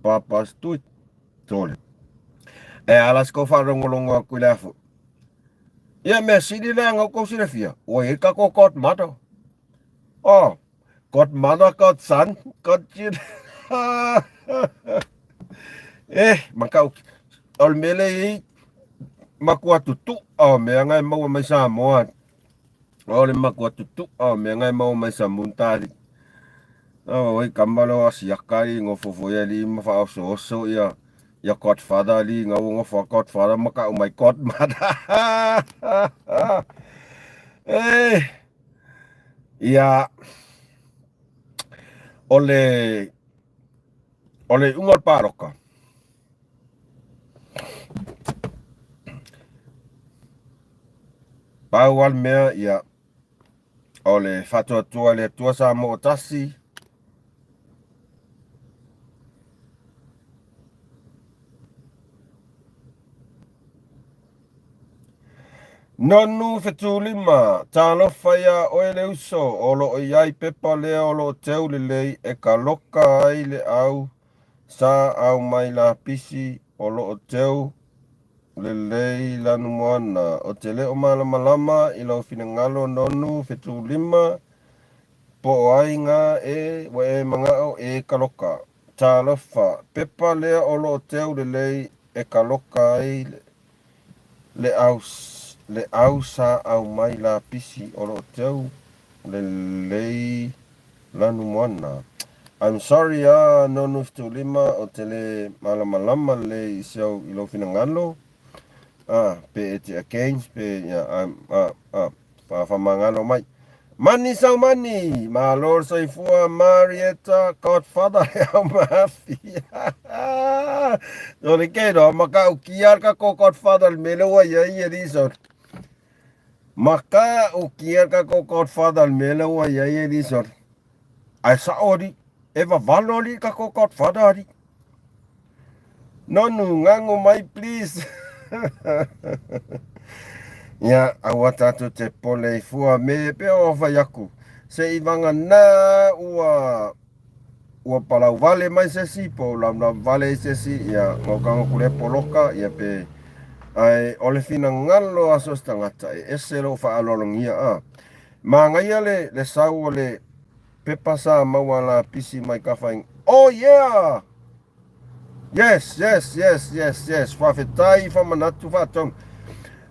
papastui tole alas ko fa rongolongo aku lafu. Ya mesidi na ngoko sinafia. Oi ka ko kot mato. Kot mother, kot son, kot chin. Makau ol mele makua tutu me ngai mau mai sa moan. Ole makua tutu me ngai mau mai sa muntari. Oi kambalo asiakari ngofofo ya li mafa oso ya. Ya godfather li ngofo godfather maka my godmother. Ya ole ungal paroka. Bawal mea ya ole fatua tua le tua sa mo otasi. Nonu fetulima talo faya oele uso olo iai pepa le olo teu lei e kaloka ai le au sa au mai la pisi olo teu lei lanu moana o te leo malama ilo finangalo nonu fetulima po ai nga e mangao e kaloka talo fa pepa le olo teu lei e kaloka ai le au sa au mai la pisi o lo teu le lei lanu moana. I'm sorry nonu lima o tele malama le isau ilo finangalo pe eti against pe ya pa famangalo mai mani sau mani malor saifua Marietta godfather ya mafia dole kedo maka ukiar ka ko godfather melo ya ia disor maka ukiar ka ko godfather melo ya ia disor ai saori eva valori ka ko godfather nonu ngango mai please ya awatatu te pole fua me pe o yaku se ivanga na ua palau vale mai sesi po lamna vale sesi ya ngokang kule poloka ya pe ai ole fina ngalo asos tangata eselo fa alolongia mangaia le sau le pepasa mawala pisi mai kafaing oh yeah yes fa fetai fa manatu fa tong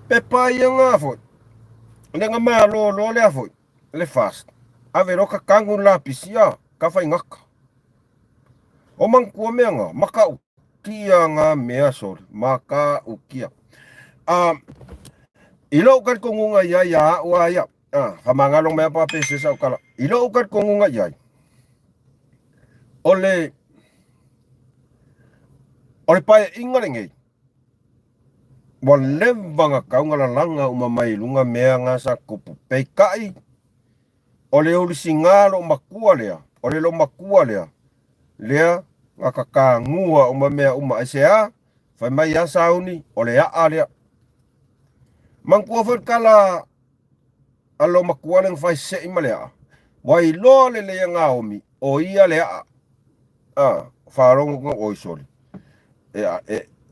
pepa yang afo lenga malo lo le afo le fast avero ka kangun la pisia kafaing ngaka o mangkua menga maka ukia nga mea sol maka ukia ilo ukat kongunga ya wa ya kamangalong mea pa pese sa ukala ilo ukat kongunga ya ole pa ingalenge walembanga kaungala langa umamai lunga mea nga sa kupu pekai ole uli singalo makua lea ole lo makua lea ngakaka ngua umamea asea fai mai ya sauni ole ya alea mangkua kala alo makua leng fai se imalea wai lo le ngaomi o ia lea farong o isoli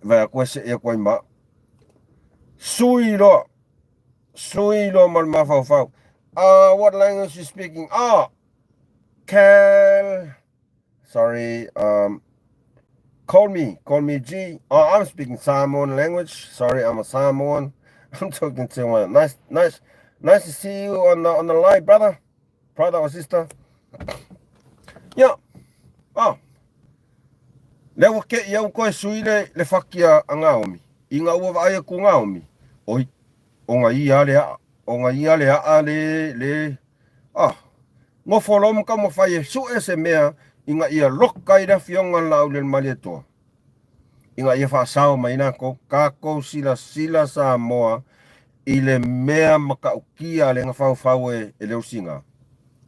va kwese e kwa ma suilo mal mafau what language you speaking sorry call me G I'm speaking Samoan language sorry I'm a Samoan I'm talking to one nice to see you on the live brother or sister yeah lewa ke iau koe sui le whakia a ngaomi. I ngā ua vaia ku ngaomi. Oi, o ngā ia le a le ngofolom ka mo fai su ese mea inga ia lokai da fionga lau le maleto inga ia fa sao mai na ko kako sila sa moa i le mea maka ukia le nga fau e le usinga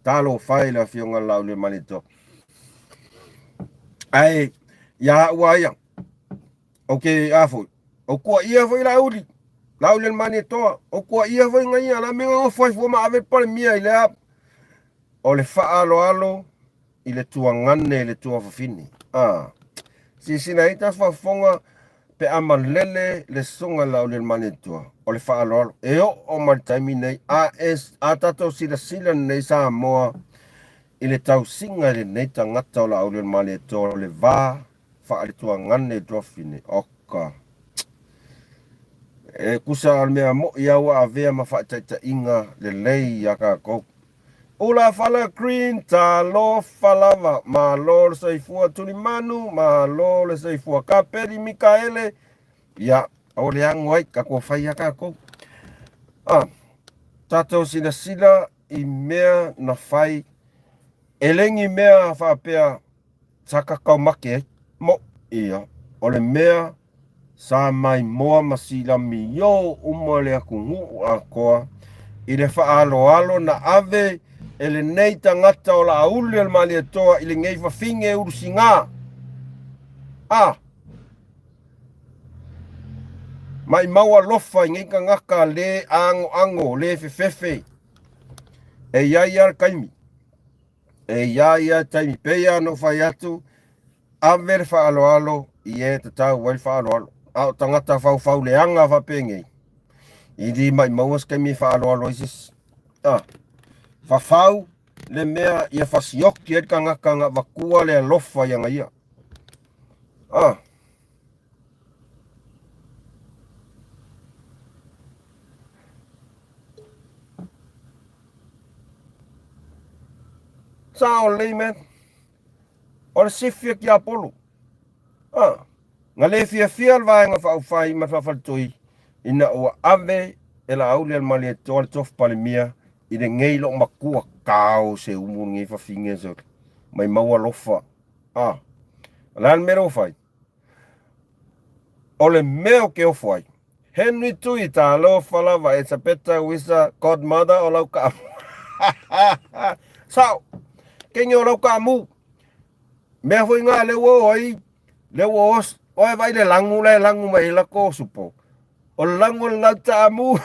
talo fai la fionga lau le maleto ai ya waya okay afu o ko ia foi la uli lau le maleto o ko ia foi nga ia la me ngo foi fo ma ave par mia ile o le alo i le tuangane le tua fafini. Si sinaita fafonga pe amalele le sunga lau le manitua. O le alo. O maritaimi nei a tato sila nei sa moa i le tau singa le nei tangata o lau le manitua o le va le tuangane tua fini. Oka. Kusa al mea mo iawa avea ma whaitaita inga le lei aka kou. Ula fala green ta lo falava ma lo le saifua tulimanu ma lo le saifua kaperi Mikaele ya o le angwai ka ko fai ka ko tato sila i mea na fai elengi mea fa pea saka kau make mo ia o le mea sa mai moa masila mi yo umole aku ngu akoa i le alo na ave ele nei tangata o la auli al mali atoa i le ngei fafinge urusinga. Mai maua lofa ngei ka ngaka le ango le fefefe. E ia kaimi. E ia taimi peia no fai atu. Aver fa alo i e te tau wai fa alo. Au tangata fau le anga fa pengei. I di mai mauas kaimi fa alo isis. Fafau le mea ia fasioki e kanga wakua le alofa yanga ia. Sao lei men. O le sifia ki apolo. Nga le fia alvaenga whaufai ma whawhaltui. Ina ua ave e la auli al mali e toa tof palimia. I le ngei lo makua kao se umu ngei whawhinge so. Mai maua lofa. Lan mero fai. O le meo ke ofai. Henry tui ta lo falawa e tapeta wisa godmother o lau ka. Sao? Kengi o lau ka mu. Mea fui ngā le wo oi. Le wo os. Oe vai le langu mai la ko supo. O langu lau ta mu.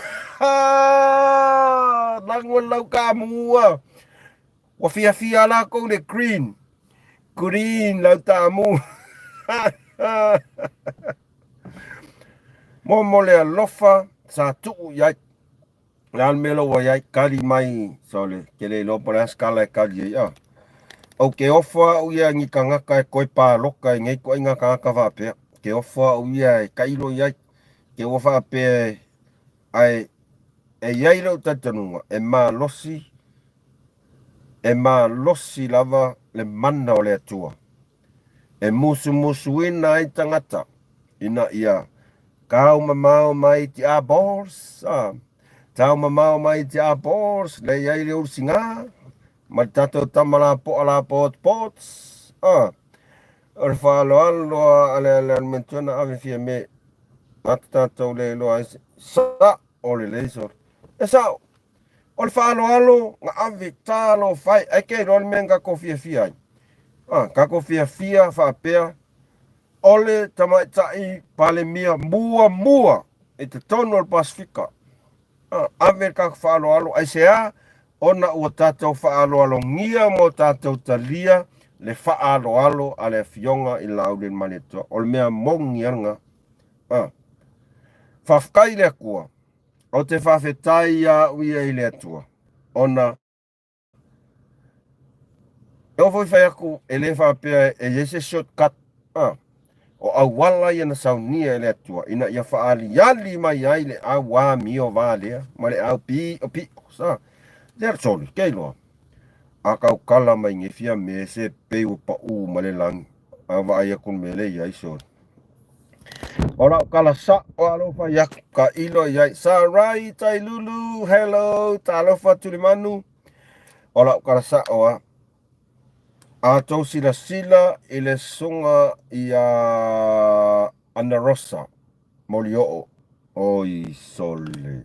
Langu lau ka mu. Wa fia la ko le green. Green lau ta mu. Mo le lofa sa tuu yai. Lan melo wa yai kali mai. Sole. Kele lo pala skala kali ya. O ke ofa u ia ngi kangaka e koe pā loka i ngei koe inga kangaka whapea. Ke ofa u ia e kailo iai. Ke ofa apea ai e iai rau tatanunga. E mā losi lava le mana o le atua. E musu ina ai tangata. Ina ia. Kau mamau mai ti a bors. Tau mamau mai ti a bors. Le iai le ursinga. Maltato tamala po ala pots. Or falo ale mentona ave fia me. Atato le lo ai sa o le lesor. Esa o falo nga ave talo fai ake ron menga ko fia. Ka ko fia fa pea. Ole tamai pale mia mua e te tono al Pasifika. Ave ka falo ai sea ona ua tātou whaaloalo ngia mo tātou talia le whaaloalo a le fionga i lauden manetua. O le mea mongi anga. Whafkai le kua. O te whawhetai a uia i le atua. Ona. E o whai aku e le whapea e jese shortcut. O au wala i ana saunia i le atua. Ina ia whaali yali mai ai le au wā mio vālea. Ma le au pi. Sa. There sorry, keilo. Akau kala mai nge fia me se peu pa u male lang. Ava ai kun mele ai so. Ora kala sa o alo fa yak ka ilo yai. Sarai tai lulu. Hello, talo fa tulimanu. ola karasa oa atau sila-sila ile sunga ia Ana Rosa Molio oi sole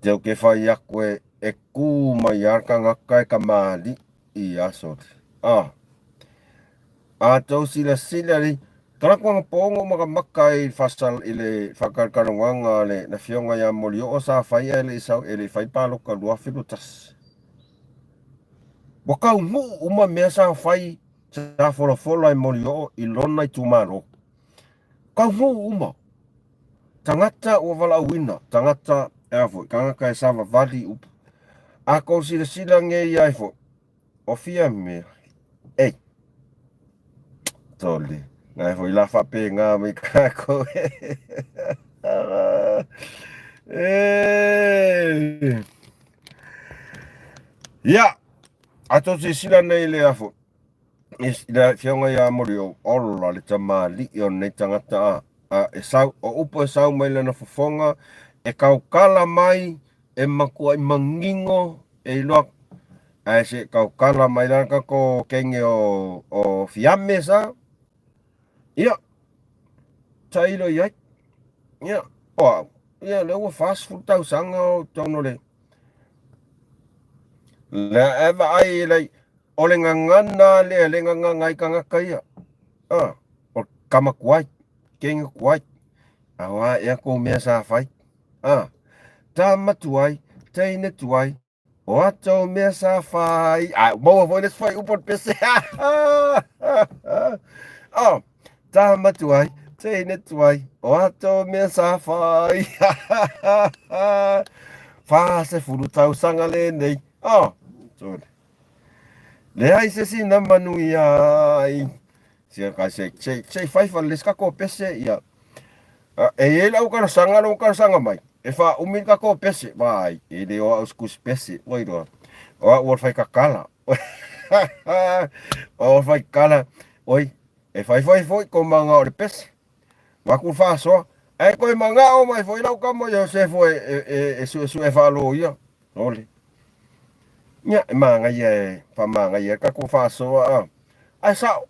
Teu ke whai akwe e kū mai arka ngakai ka mali I asot. Atau sila-sila li tara ko pongo maka makai fasal ile whakarkaronganga le na fionga ya molio o sa whai ele isau ele whai palo ka lua whirutas. Wakau mu uma mea sa whai sa wholo ai molio I lona I tumaro. Kau mu uma. Tangata o wala wina, tangata eafo, kangaka e sawa vali upu. Ako sila nge iai fo, o fia me, ei, tole, ngai fo ila whape ngā me kako. Ia, ato sila nei le afo, ila fionga ia mori o orola le tamali I o nei tangata e sau, o upo e sau mai lana fofonga, e kaukala mai, e makua I mangingo, e iloa, e se kaukala mai lana ko kenge o fiame sa, ia, ta ilo iai, ia, oa, ia lewa fast food tau sanga o tono le, le eva ai lei, o le ngangana le ngangai kangaka ia, o kamakuai, kenge kuai, awa ia ko mea sa fai, ta matuai, ta ine tuai, o ato mea sa fai, maua foi les fai upot pese, ta matuai, ta ine tuai, o ato mea sa fai, fa se furu tau sanga le nei, le ai se si na manui ai, se fai fa les kako pese ia, e lau kara sanga mai. E wha umin kako pese, vai, e le oa uskus pese, oi roa. Oa ua whai kakala. Oa whai kala, oi, e whai ko manga o le pese. Waku wha soa, e koe manga o mai foi lau kamo ia se foi e su e whalo ia. Ole. Nya, e manga ia, wha manga ia, kako wha soa, ai sa,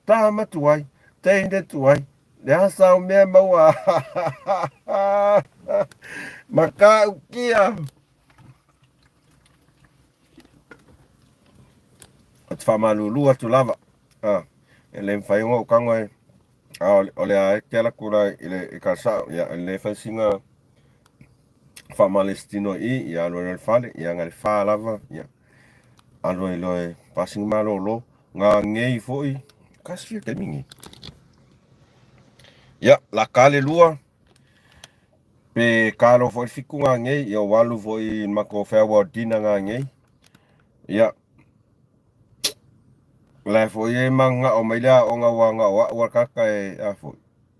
taha matuai, teinde tuai. Le hasa o mea maua. Maka ukia. O te whamalulu atu lava. E le mwhainga o kango e. O le a te ala kura i ka sao. Ia le whaisinga whamalestino I alo e le whale. Ia ngare wha lava. Ia. Alo e loe passing malo lo. Ngā ngei foi. Kasi ke mingi. Ia, la kale lua. Pe kalo foi fiku ngā ngei. Ia walu foi mako whea dina ngā ngei. Ia. Lai foi e manga o maila o ngā wanga o kaka e a foi.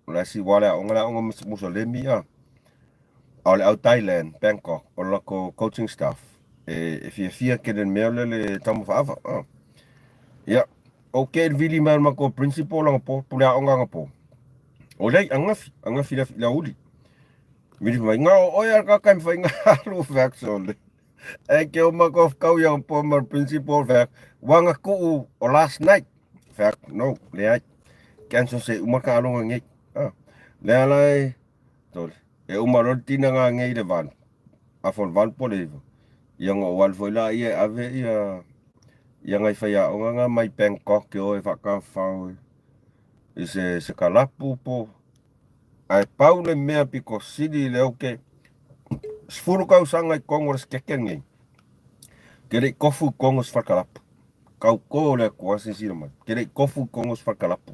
Lai si wale o ngā Musolemi a. O le au Thailand, Bangkok, o lako coaching staff. E fia ke den mea le tamu whaawa. Ia. O ke vili man mako principal anga po, pulea o ngā po. O lei, angafi la uli. Miri mai ngā o oia kaka mwhai ngā alu whaksole. E ke o mako kau yang po mar principal whak. Wanga kuu o last night. Whak, no, le ai. Cancel se umaka alonga ngei. Le alai, tole. E umaro tina ngā ngei le van. Afon van po le iwa. Ia ngā wal foi la ia ave ia ngai whaia o ngā mai Bangkok ke o e whakawhau. I se kalapu po. Ai pau le mea piko sidi le oke. Sfuru kau sangai kongores keken ngei. Kere kofu kongos whakalapu. Kau ko le kuasi sira mai. Kere kofu kongos whakalapu.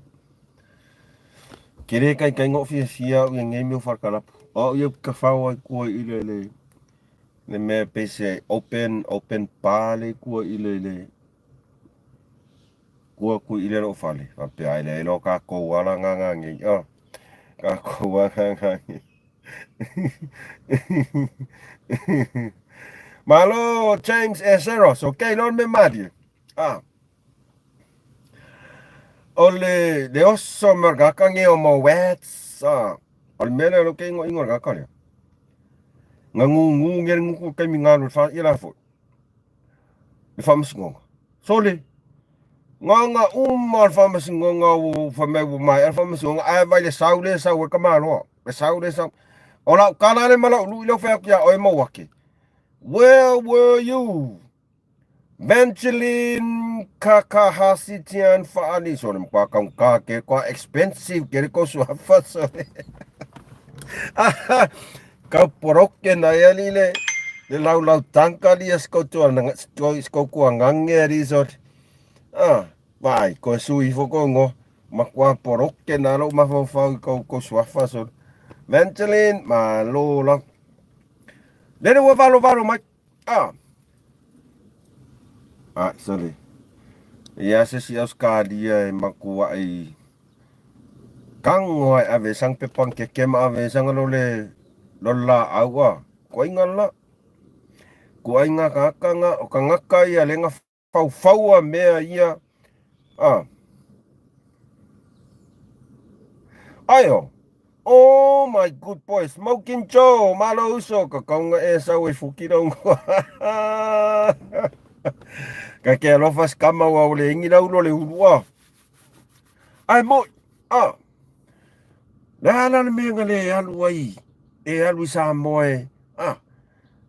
Kere kai ngō fia ua ngei meu whakalapu. O ia ka whau ai kua I le mea pese open pale kua I le kua I le ro whale. Wape ai le elo ka kouala ngā ngei. Ka kouala ngā ngei. Malo James Eseros, okay, lon me madi. Ole de osso mergaka nge o mo wets. Al mele lo ke ingor gaka le. Ngangu ngel ngu kai mingalo fa ila fo. whamasingonga. Sole, nganga whamasingonga whamau mai, whamasingonga, ai vai le sau e kamaroa, le sau le sau. Ola, kanale mala ulu ilo whakia oi mawake. Where were you? Benjamin Kakahasitian Faali. Sorry, mkwakang kake kwa expensive. Kiri ko suhafa, sorry. Kau poroke na yalile. Le lau tangka li esko tua nang esko kuangange ri sorry. Vai, ko sui foko ngo. Makwa poroke na lo mafau ko suhafa sorry. Benjamin malola. Lene wa valo mai. Sorry. Ia se si Australia makua ai kango ai ave sang pepang kekema ave sang lole lola awa ko ingala ko inga kakanga o kangaka ia lenga fau mea ia ayo. Oh my good boy, Smoking Joe, malo uso ka kaunga esa we fukirong. Kake alofas kama wa ule ingi la ulo le ulua. Ai mo, Lala na menga le alu ai. E alu sa moe.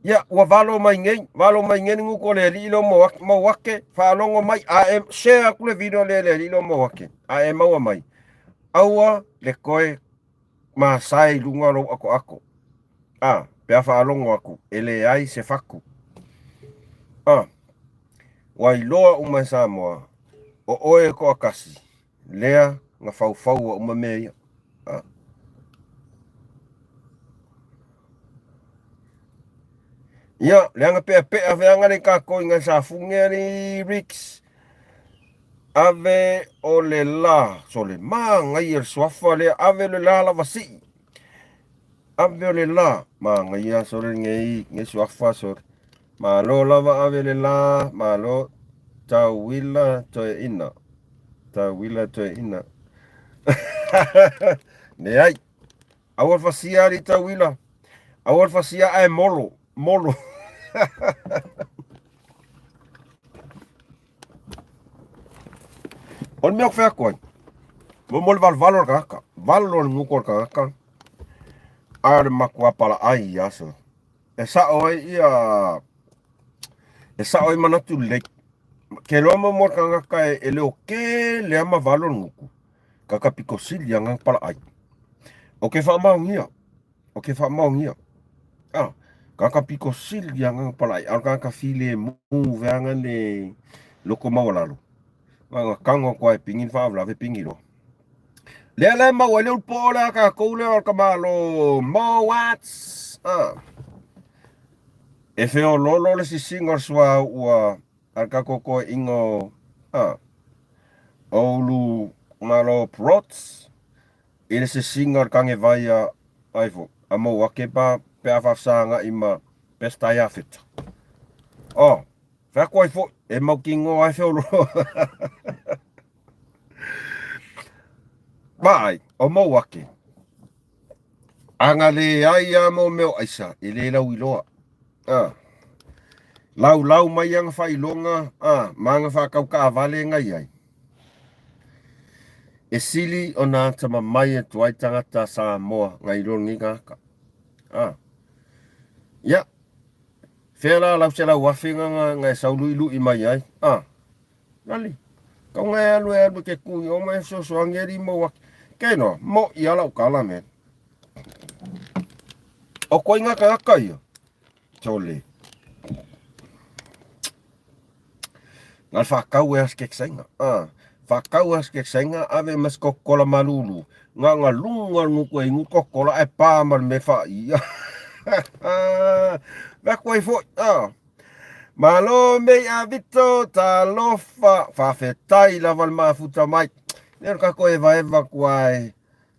Ya, wa valo mai ngeni nguko le lilo mo wake. Whalongo mai, share kule video le lilo mo wake. Maua mai. Aua le koe masai lunga lo ako. Pea whalongo aku. Ele ai se faku. Wai loa uma Samoa. O oe ko akasi. Lea nga fau wa uma mea. Ya, leanga pea veanga le kako inga sa funge ni Rix. Ave o le la. So le maa ngai el swafa le ave le la la vasi. Ave o le la. Maa ngai a so le ngai swafa so. Maa lo lava ave le la. Maa lo tawila toe ina. Ne ai. Awal fasia di tawila. Awal fasia ai molo. On me ofea koe. Mo valor kaka. Valor ngukor kaka. Ar makua pala ai aso. Esa oi manatu lek. Ke loma mo kaka ele oke le ama valor nguku. Kaka piko sili yang pala ai. Oke fa mau ngia. Kaka piko sil yang palai al kaka file mu veanga ne loko mau lalu. Nga kango ko pingin fa vla ve pingiro. Le mau le pola ka ko le al kamalo mo wats. E feo lolo le si singar swa ua al kako ko ingo olu malo prots. Ele si singar kange vaya aifo. Amo wakepa pea whasanga ima pesta ia whita. Whakoi fo, e mau ki ngō ai whiolo. Mai, o mau wake. Anga le ai a mo meo aisa, e le lau iloa. Lau mai anga whailonga, manga whakau ka vale ngai ai. E sili o nā tama mai e tuai tangata sa moa ngai rongi ngaka. Ya. Fela lau se lau wafinga ngai saului mai ai. Nali. Kau ngai alu ke kui o mai so angeri mo wak. Keno, mo ia lau kala men. O koi ngaka ia. Tole. Ngal whakau e askek sainga. Whakau askek sainga ave mas kokola malulu. Nga lunga nguko e ngukokola e pāmar me wha ia. Wakoi fo malo me a vito ta lofa fa fetai la val mafuta mai ner kako eva kuai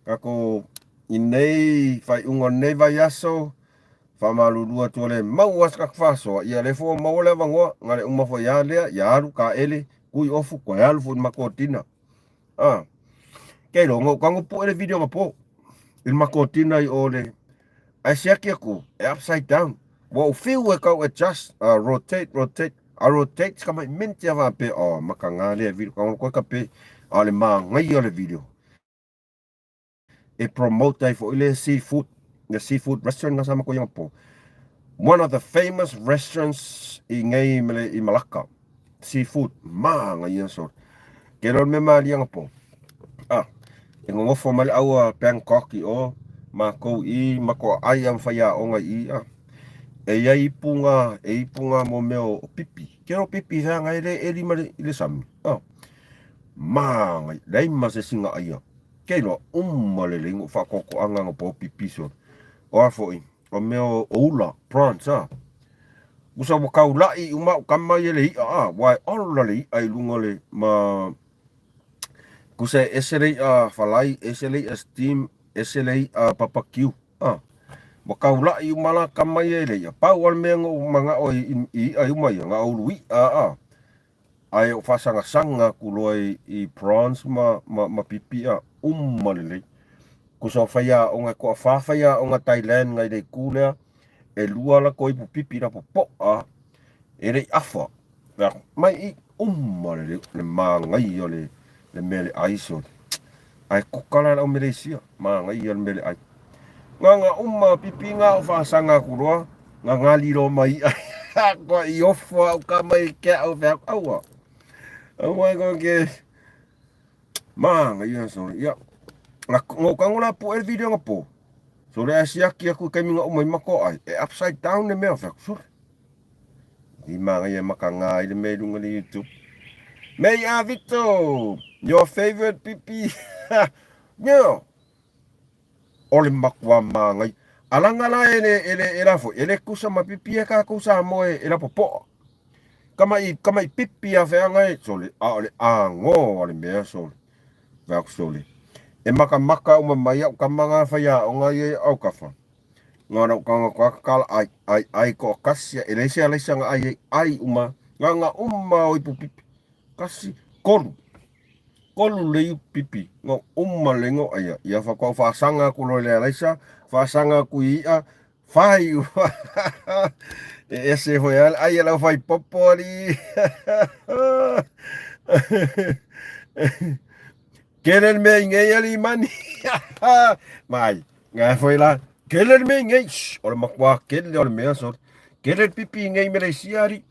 kako inei fai ungon nei vai aso fa malu dua tole mau as kak faso ia le fo mau le vango ngale uma fo ya le ya ru ka ele kui ofu ko ya lu fo makotina ke lo ngo kango po le video ngapo il makotina I ole ai sia ki aku upside down. Well, feel we go adjust, rotate. aro text kama mente ava pe o makanga le video ko ka pe ale ma ngai ole video e promote ai for ile seafood the seafood restaurant nga sama ko yang po one of the famous restaurants i Malacca seafood ma ngai so kero me ma liang po ngofo mal awa Bangkok i o mako i mako ayam faya o ngai i ipunga mo meo pipi kero pipi sa ngai le eri mari ile sami ma ngai dai ma se singa aya kero male lingo fa koko anga po pipi so o afo i o meo oula prawns usa mo kaulai uma kama yele wai olali ai lungole ma kusa esele falai esele steam esele papakiu makaula i mala kama yele ya pawal mengo manga o i ai uma ya nga ului ai fasanga sanga kuloi i prawns ma pipi malele kusa faya o nga ko fa faya o nga Thailand ngai de kula e lua la koi pu pipi na po ere afa mai i malele le mangai yo le mele aiso ai kokala o Malaysia ma ngai yo mele ai nga pipi nga fa sanga kuroa nga ngali lo mai ko i ofa ka mai ke o fa awa ko ke ma ngai yo so ya ngo kangula po el video ngapo so le asiaki aku kami nga umai mako ai upside down le me fa so di ma ngai makanga ile me lunga le YouTube May Victor, your favorite pipi. Nyo. Ole makwa mangai. Alangala ele fo. Ele kusa mapipi ka kusa mo ele popo. Kama i pipi a fe ngai sole. Ole ango ole me sole. Va sole. E maka umamaya kamanga fa ya ngai au kafa. Ngana kanga kala ai ko kasia ele sia lesanga ai uma. Nga o pipi. Kasi kolu lei pipi ngo lengo aya ia fa ko fa sanga ku lo le laisa fa sanga ku ia fai ese hoyal aya la fai popoli kelen me ngai ali mani mai ngai foi la kelen me ngai ol makwa kelen ol me so kelen pipi ngai Malaysia ri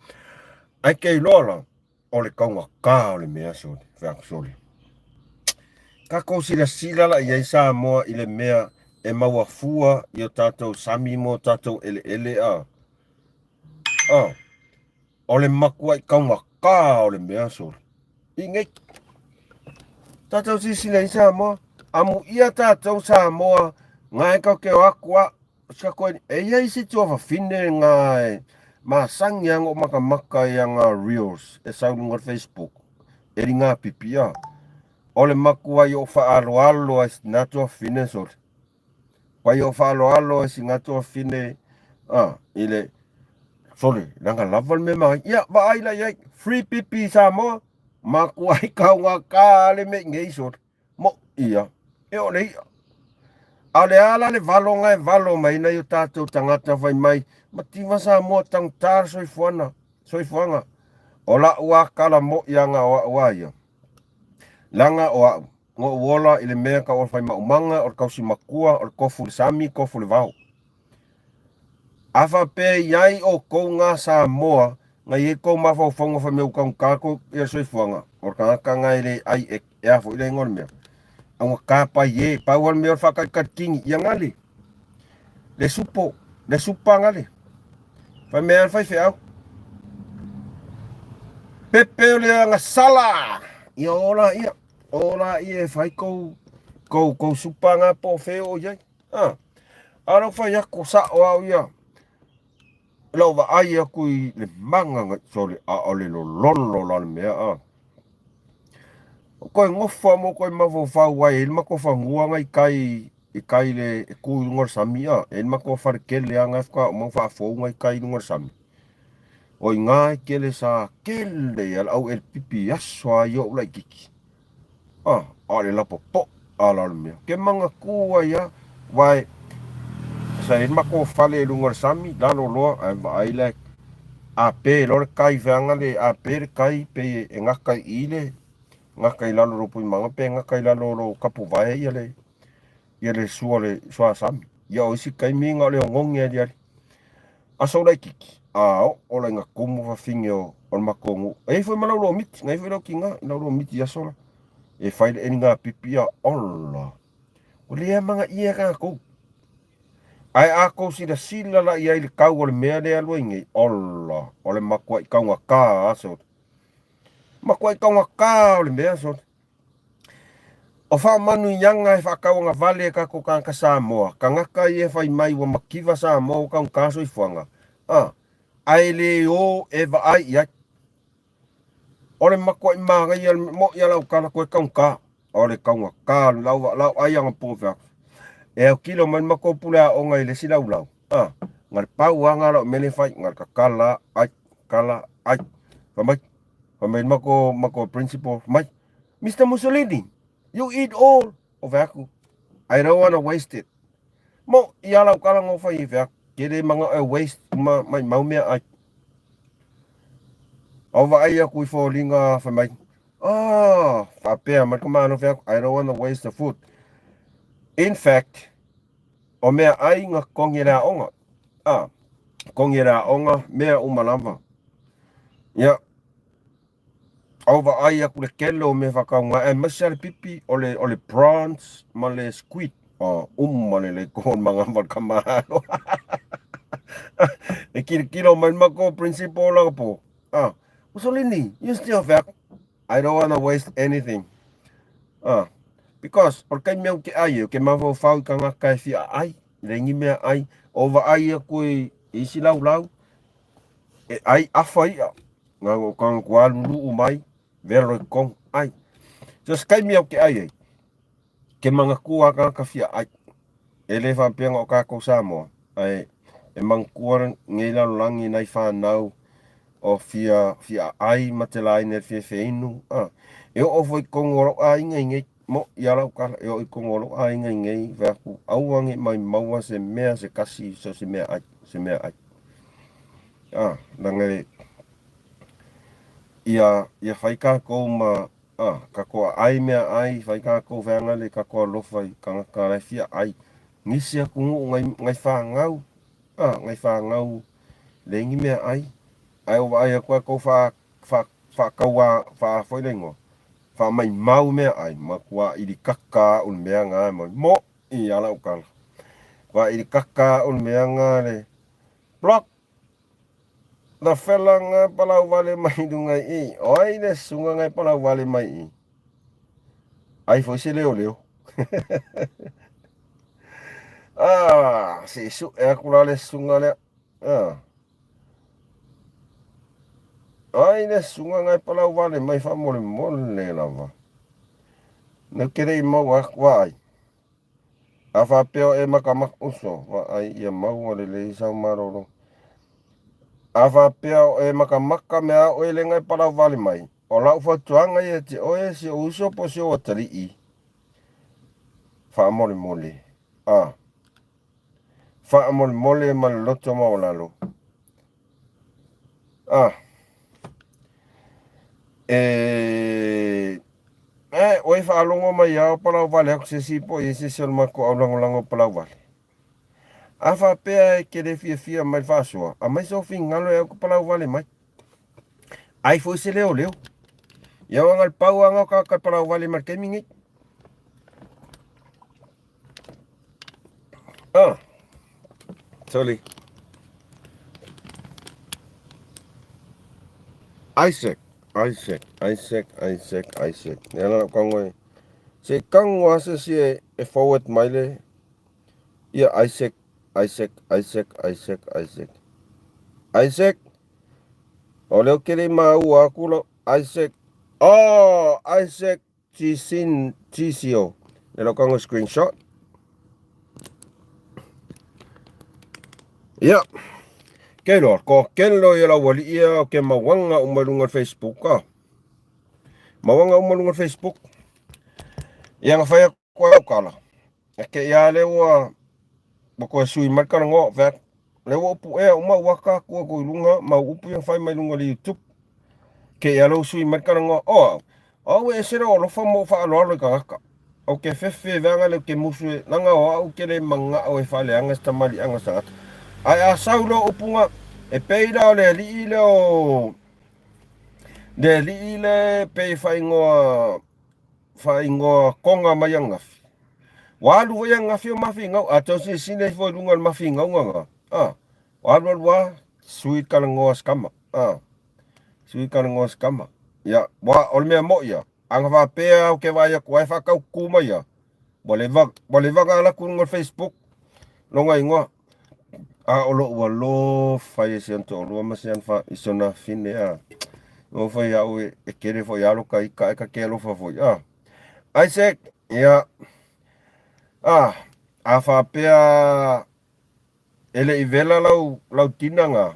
ai ke lola ole kaunga ka ole mea sole fa sole ka ko sila la ia sa mo ile mea e maua fua i o tatou sami mo tatou ele ole makua i kaunga ka ole mea sole inge tatou sila sa mo amu ia tatou sa mo ngai ka ke akua ska ko e ia si tu fa fine ngai masang yang o maka yang reels e sa ngor Facebook e ringa pipia ole makua yo fa alo as nato fine sort pa yo fa alo as nato fine ile sorry nanga laval me ma ya ba ai la ya free pipi sa mo makua i ka nga ka le me ngei sort mo ia e ole ale ala le valo mai na yo tatou tangata vai mai mativa sa mo tang tar soifuanga ola ua kala mo yanga wa ya langa o ngo wola ile mea ka o fai maumanga o kausi makua o kofu sami kofu le vau afa pe yai o ko nga sa mo nga ye ko ma fo fongo fa me ka kako e soifuanga o ka ngai le ai e afo ile ngor me ang kapa ye pawal me fa ka king yang ali le supa ngale fa me al fai feo pepe le nga sala ia ola ia fai ko supa nga po feo ye aro fa ya ko sa o ia lo va ai ku le manga sole ole lo lolo la me ko ngofa mo ko ma fa wa il ma ko fa ngua ngai kai le ku ngor samia el ma ko far ke le anga fa mo fa fo ngai kai ngor sami o ngai ke le sa ke le al au el pipi aswa yo la kiki ale la popo ala me ke manga ku ya wai sa el ma ko fa le ngor sami da lo ai like Ape lor kai vanga le ape kai pe ngakai ile ngakai lalo ro pui manga pe ngakai lalo ro kapu vai ile suole sua sam ya isi kai minga le ngong ya dia aso lai kiki o la nga kumu fa fingio on makongu e foi malo lo mit ngai foi lo kinga lo mit ya sola e fai e nga pipia olla o le manga ia ka ko ai ako sila la ia ile kau o le mea le alo ingi olla o le makua i kaunga ka aso makua i kaunga ka o le mea so o fa manu yanga e fa kaunga vale ka ko ka Samoa ka ngaka ia fai mai wa makiva Samoa ka kaso i fuanga ai le o e va ai ia o le makua i manga ia mo ia lau kana ko kaunga o le kaunga ka lau ai anga pofa e o kilo man mako pula o ngai le silau lau ngal pau anga lo mele fai ngal kala ai pamai mako principal mai Mr. Mussolini you eat all of aku I don't want to waste it mo ia lau kala ngo fai ve kele manga waste mai mau mea ai over ai aku fo linga fa mai fa pe ma kumano ve I don't want to waste the food in fact o mea ai nga kongera onga kongera onga mea umalama ya over ai aku le kelo me whakaunga e masale pipi o le prawns ma le squid male le kon mga kamano e kilo man mako principal lang po Mussolini you still back I don't wanna waste anything because or kay mew ki ayo ke mafau ka nga kay fi ai lengi me ai over ai aku isilaw ai afai nga kang kwalulu umay vero kong ai just kay mew ki ayo ke mga kuha ka kafia ai ele fa piang o ka ko Samoa ai e mangkuar ngela langi nai whanau o fia ai matelai ne fia feinu e o foi kongoro ai ngai mo yala ka e o kongoro ai ngai vaku auangi mai maua se mea se kasi so se mea ai langai ia fai ka ko ma ka ko ai mea ai fai ka ko vanga le ka ko lo fai ka fia ai ngisi aku ngai whangau ngai whangau lengi mea ai o ai ko fa kaua fa foi lengo fa mai mau mea ai makua ili kaka un mea nga mo i ala ukala wa ili kaka un mea nga le block na fela nga palau vale mai dungai i oi le sunga ngai palau vale mai i ai foi se leo si su e akula le sunga le ai le sunga ngai palau vale mai fa mole lava no kere i mau ai afa peo e makamak uso wa ai ia mau le sa maroro afa peo e makamaka mea o ele ngai palau vale mai o lau fa tuanga ia te oe si uso po si o atari i fa mole fa mole mal loto mau lalo oi fa alongo mai ao palau vale ako se sipo i se sol mako au lango palau vale afa pea e kere fia mai fasua mai so fingalo e ako palau vale mai ai foi se leo ia wangal pau anga ka palau vale mar kemingi sorry Isaac. Nela kangoi. Se kangwa se forward maile. Ia Isaac. O leo kere mau aku lo Isaac. Isaac Tisio. Nela kangoi screenshot. Ia. Kelo ko kelo ia la wali ia ke mawanga umalungan Facebook ka. Mawanga umalungan Facebook. Yang faya ko kala. Ke ia lewa bako sui marka ngo vet lewa upu uma waka ko lunga mau upu yang fai mai lunga li YouTube ke alo sui mai kana ngo o e sera o lofa mo fa alo ka o ke fefe vanga le ke musu nanga o ke le manga o e fale anga sta mali anga sangat ai a saulo upunga e peida le li ile o de li ile pe fai ngoa konga mai anga walu yang ngafi mafi ngau atau sine fo lunga mafi ngau nga walu wa sui kana ngoa skama sui kana ngoa skama ya wa olme mo ya ang va pe o ke va ya ko fa ka kuma ya boleh vak ala kun ngol Facebook lo ngai ngoa olo walo fai sento lo masian fa isona fine no fa ya o e kere fo ya lo ka ke lo fa fo Isaac ya afa pe ele ivela lau tinanga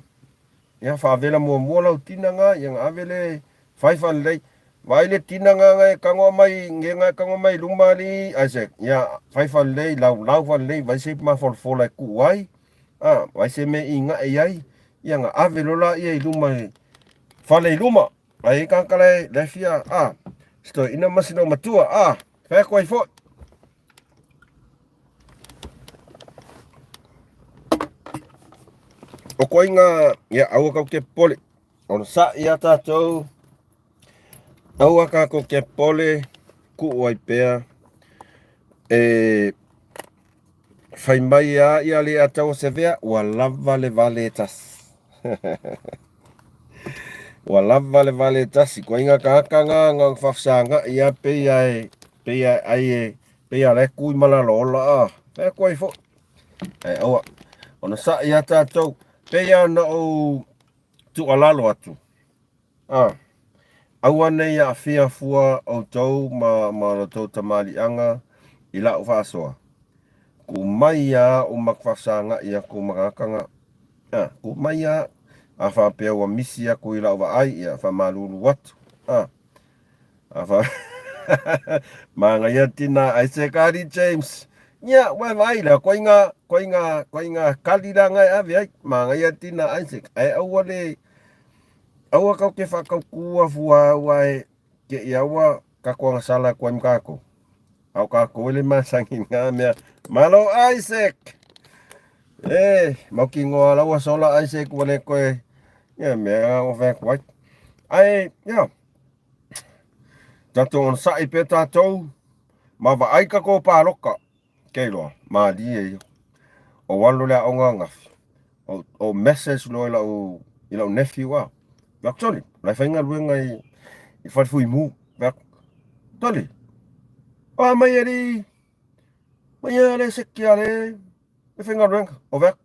ya fa vela mo lau tinanga yang avele fai fan lei vai le tinanga ngai kango mai ngenga kango mai lumali Isaac ya fai fan lei lau fan lei vai se ma for la ku wai vai se me inga ai yang avelo la ia lumai fale luma ai kan kale lefia sto ina masino matua fa ko ai fo o koinga ya au ka ke pole on sa ya tatou au ka ko ke pole ku oi pea fai mai ia le atau se vea wa lava le vale tas wa lava le vale tas koinga ka nga fafsanga ia pe ai le ku mala lola fa ko ai fo ai au on sa ya tatou Pea na o tu alalo atu. Awane ya fia fua o tau ma tau tamali anga ila ufa asoa. Ku mai ya o makfasanga ia ku makakanga. Ku mai ya afa pea wa misi ya ku ila ufa ai ia fa malulu watu. Afa manga ya tina Isaac James. Nya wa vai la koinga kalira ngai ave manga ya tina Isaac ai awale awa kau ke fa kau kua fua wai ke iawa ka ko sala ko mkako au ka ko le masangi ngamia malo Isaac mau kingo la wa sola Isaac wale ko ya me o fa ko ai ya tato on sa ipeta to ma va ai ka ko pa loka Keilo, ma di o walo le onga ngaf. O message lo ila o nephew wa. Bak toli, lai fainga luenga I farfui mu. Bak toli. Mai sekiale. E fainga luenga. O bak.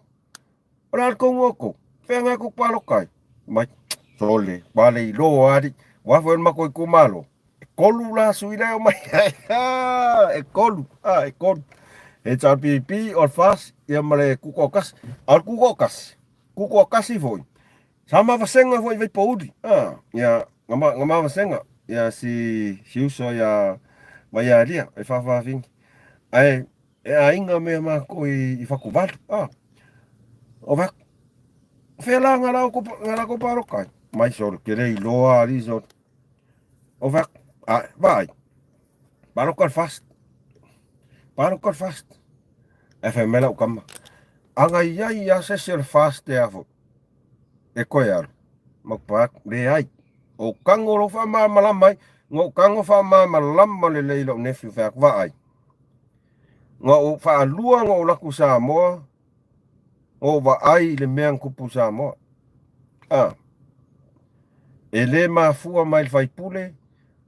Ola ko ngoko. Fainga ko palokai. Mai toli, bale lo adi. Wa fo ma ko kumalo. E kolu la suila o mai. E kolu. E kolu. HRPP or fast ia male kukokas al kukokas foi sama vasenga foi vai paudi ya ngama vasenga ya si uso ya mayaria e fa ving ai ainga me ma ko I fakuval o va fela ngala ko paro kai mai sor kere loa rizot o va vai paro fast FML o kama anga ya session fast te afo e koyar makpak de ai o kango lo fa ma malamai ngo kango fa ma malam le leilo nefi fa va ai ngo fa lua ngo la ku sa mo o va ai le meang kupu sa mo ele ma fua mai fai pule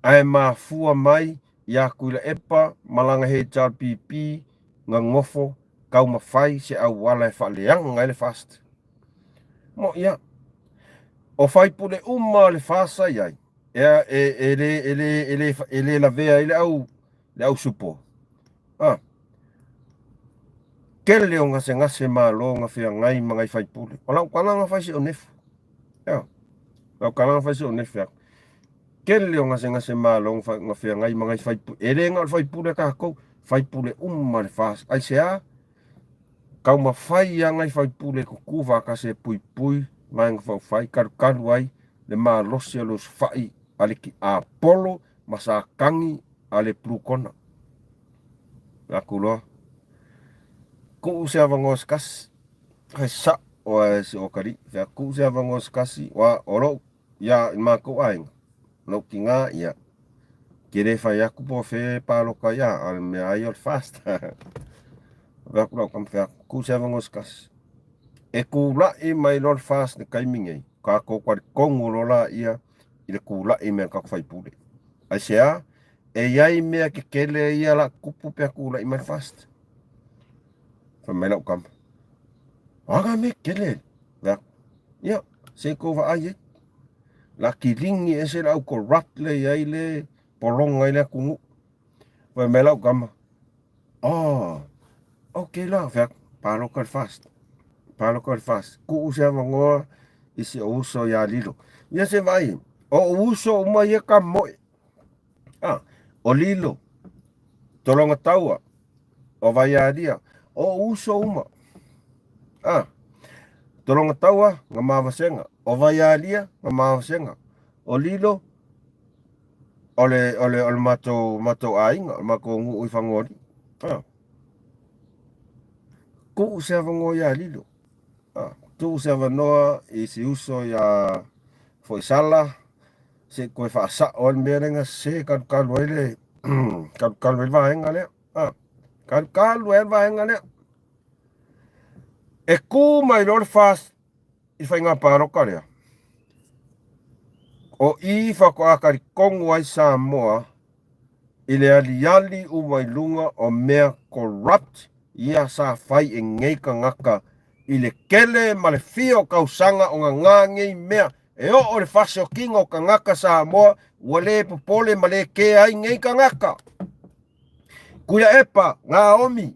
ai ma fua mai ya kula epa malanga he HRPP ngofo kau mafai se au wala fa leang ngai le fast mo ya o fai pule le fasa yai ya ele la vea ele au supo kele o ngase malo ngafia ngai mangai fai pule ola kala fai se onef ya o kala fai se onef ya kele o ngase malo ngafia ngai mangai fai pule ele ngal fai pule ka ko fai pule le fas ai sea kau mawhai ia ngai whaipule ko kuwa ka se pui pui mai ngā whai karu ai le mā losi a los whai ale ki Apollo masa kangi ale prukona. Aku loa. Ku se avangos kas kai sa o se okari ya ku se avangos kasi wa oro ya ma ko ai no kinga ya kere fa ya ku po fe pa lo ka ya al me ayo fast va ku kam fa ku se avangos kas e ku la i mai lor fast ne kai mingai ka ko kwa kongo lo la ia i le ku la i me ka fai pule ai sea e yai me ke kele ia la kupu pe ku la i mai fast fa me la kam aga me kele ya se ko va ai la kilingi ese la ko rat le ai le polong ai le kungu va me la kam okay la fa palo kal fast ku usa vango isi uso ya lilo ya se vai o uso uma ye kam mo o lilo tolonga taua o vai dia o uso uma tolonga taua nga mawasenga o vai dia nga mawasenga o lilo ole mato ainga mako ngu ifangori ku usa vango ya lilo tu se vanoa isi uso ya foi sala se ko fa sa on berenga se kan wele kan wel va engale kan wel va engale e ku mai lor fast i fa nga paro kare o i fa ko akari kongo ai Samoa ile ali u mai lunga o mea corrupt ia sa fai e ngei ka ngaka i le kele ma le fio kausanga o ngā ngei mea e o le fasio kinga o ka ngaka Samoa ua le popole ma le ke ai ngei ka ngaka kuia epa ngā omi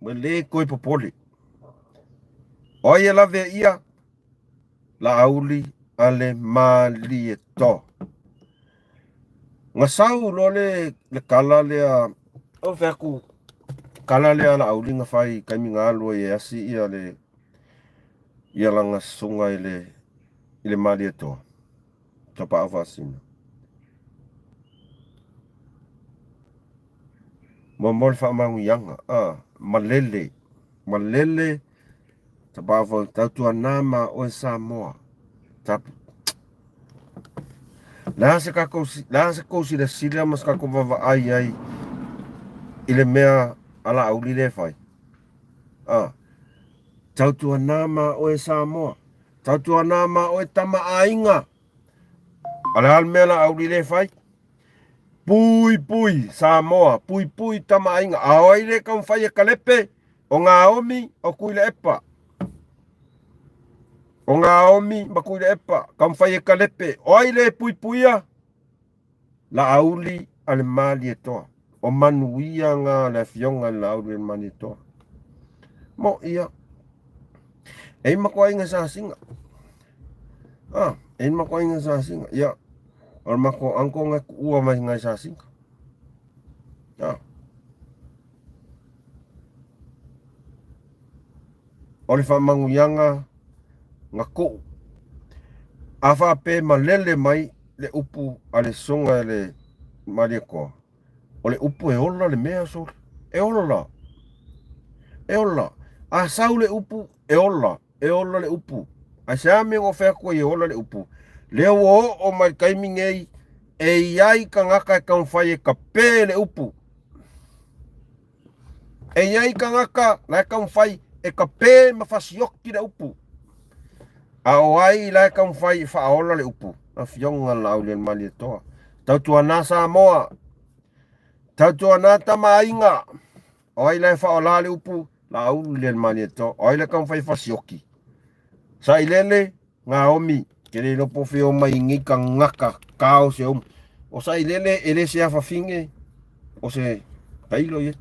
ma le koe popole o ia lave ia la auli ale mali e to ngā sau lo le kala lea o feku kala lea la auli ngā fai kaimi ngā lua e asi ia langa sunga ile mali e to tapa avasina Momol fa mangu yanga malele tapa ava tautua nama o Samoa tapu la se kosi le sila mas kako vava ai ile mea ala auli le fai tautua nama o Samoa tautua nama o tama ainga ala al mea la auli le fai pui Samoa pui tama ainga awai le kam fai e kalepe o ngā omi o kuile epa o ngā omi ma kuile epa kam fai e kalepe o ai le puia la auli ale mali e toa o manuia ngā le fionga la auli ale mali e toa mo ia e mako ainga sa singa e mako ainga sa singa ia o mako angko nga ua mai ngai sa singa o le whamangu yanga nga ko afa pe malele mai le upu ale songa le mali ko o le upu e ola le mea so e ola a sau le upu e ola le upu a sa me o fe ko e ola le upu le o mai kaimi ngei e iai ka ngaka ka fai ka pe le upu e iai ka ngaka la ka fai e ka pe ma fasioki le upu a wai la ka fai fa ola le upu a fionga la o le mali to tautua na Samoa tautua na tamainga oi la fa ola le upu la o le mali to oi la ka fai fasioki sa ilele nga omi kere no po feo mai ngi ka ngaka kao se o sa ilele ele se afa finge o se tailo ye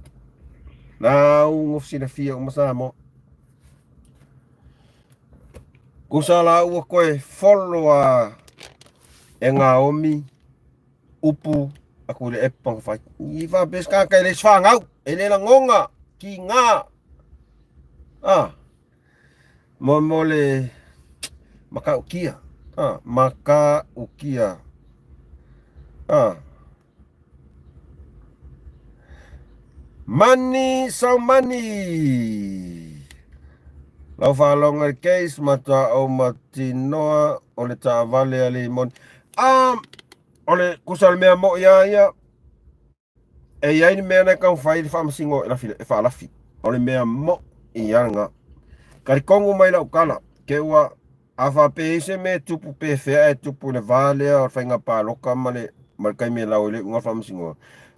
na un ofsina fia o masamo kusala u koe follow e ngā omi upu aku le epang fai i fa beska ka le sfangau ele la ngonga ki ngā Momole maka ukia. Maka ukia. Mani sau mani. Lau whalonga case mata o matinoa ole ta vale ali mon. Ole kusal mea mo ia. E ia ni mea na kau whai li whamasingo e whaalafi. Ole mea mo i anga. Kari kongu mai lau kala. Ke ua a whapeise me tupu pe whea e tupu le vale o whainga pāloka male kai me lau ele unga whamasingo.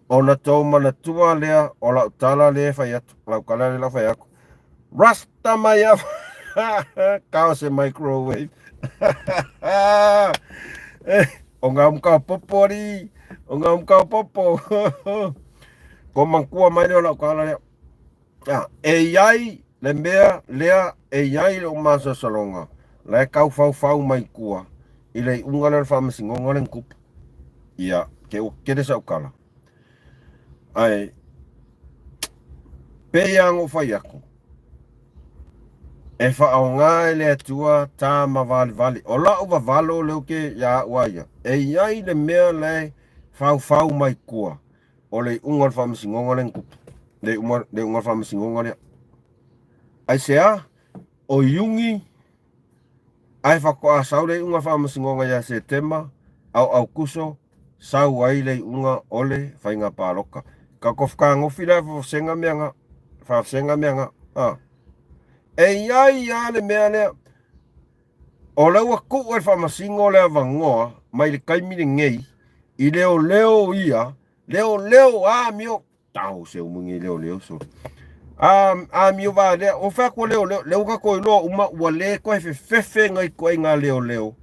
O na tau mana tua lea o lau tala lea whai atu. Lau kala le lau whai aku. Rasta mai a kao se microwave. O ngā mkau popo ri. O ngā mkau popo. Ko mangkua mai leo lau kala lea. E iai le mea lea e iai le o masa salonga. Lai kau fau mai kua. I le unga le whamasingonga le nkupu. Ia, ke o kere sa ukala. Ai, peang o whai aku. E whaao ngā le atua tā mawali. O lau wa valo leo ke ia uaia. E iai le mea le fau mai kua. O le unga le whamasingonga le nkupu. Le unga le whamasingonga le. Ai sea, o yungi, ai whakoa sau le unga whamasingonga ia se tema, au kuso, sau ai le unga ole whainga pāloka. Ka kofka ngofi le whasenga meanga. E iai le mea lea, o lau a ku'u e whamasingo lea wangoa, mai le kaimine ngei, i leo ia, leo mio, tau se umungi leo so. Mio va lea, o whako leo ka koe loa uma ua le koe fefe ngai koe ngā leo.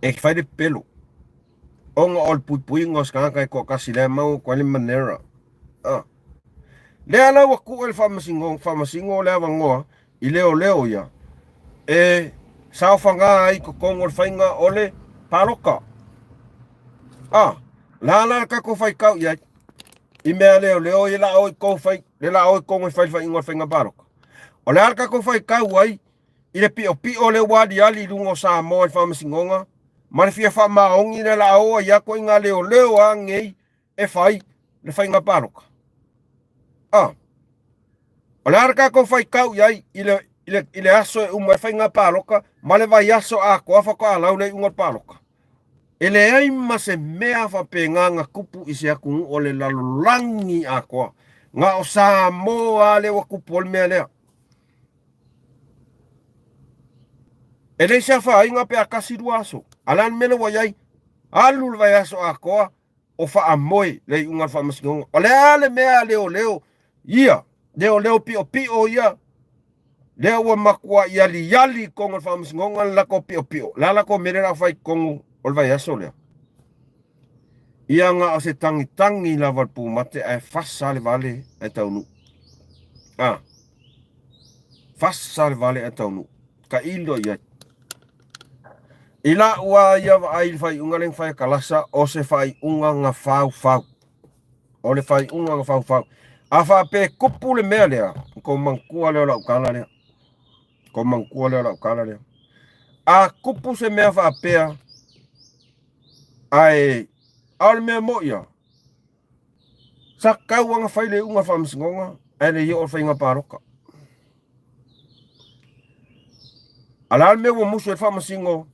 E ki whaide pelo. O ngā ol pui ngos kākai ko kasi lea mau koe le manera. Lea lau a ku'u e whamasingo lea wangoa, i leo ia. E sao whanga ai ko kongo le whainga ole pāloka. Lala ka ko whai kau iai. I mea leo i la oi ko whai, le la oi kongo i whai ingo le whainga pāloka. O le alka ko whai kau ai, i le pio le wadi ali lungo sa moa i whamasingonga. Mare fia wha maongi le la oa ia ko inga leo a ngei e whai le whainga pāloka. O le alka ko whai kau iai, i le aso e umai whainga pāloka, ma le vai aso a koa whako a lau le unga pāloka. E le ai ma se mea whapenga ngā kupu i se akungu o le lalolangi a koa. Ngā o sa moa le wa kupu o le mea lea. E le sa wha inga pe a kasiru aso. Alan mele wa iai, alu le vai aso a koa, o wha a moe le unga whamasingonga. O le ale mea leo, ia, leo pio ia. Leo wa makua yali kongo le whamasingonga lako pio. Lala ko merera whai kongo o le vai aso lea. Ia ngā o se tangi la walpu mate ai fasa le vale e taunu. Fasa le vale e taunu. Ka ilo ia. Ila ua ia ai whai unga leng whai kalasa o se whai unga ngā whau. O le whai unga ngā whau. A whape kupu le mea lea. Ko mangkua leo lau kala lea. A kupu se mea whapea. Ai au le mea mo ia. Sa kau anga whai le unga whamasingonga. Ai le ia o whainga pāroka. Ala me wo musu e whamasingo.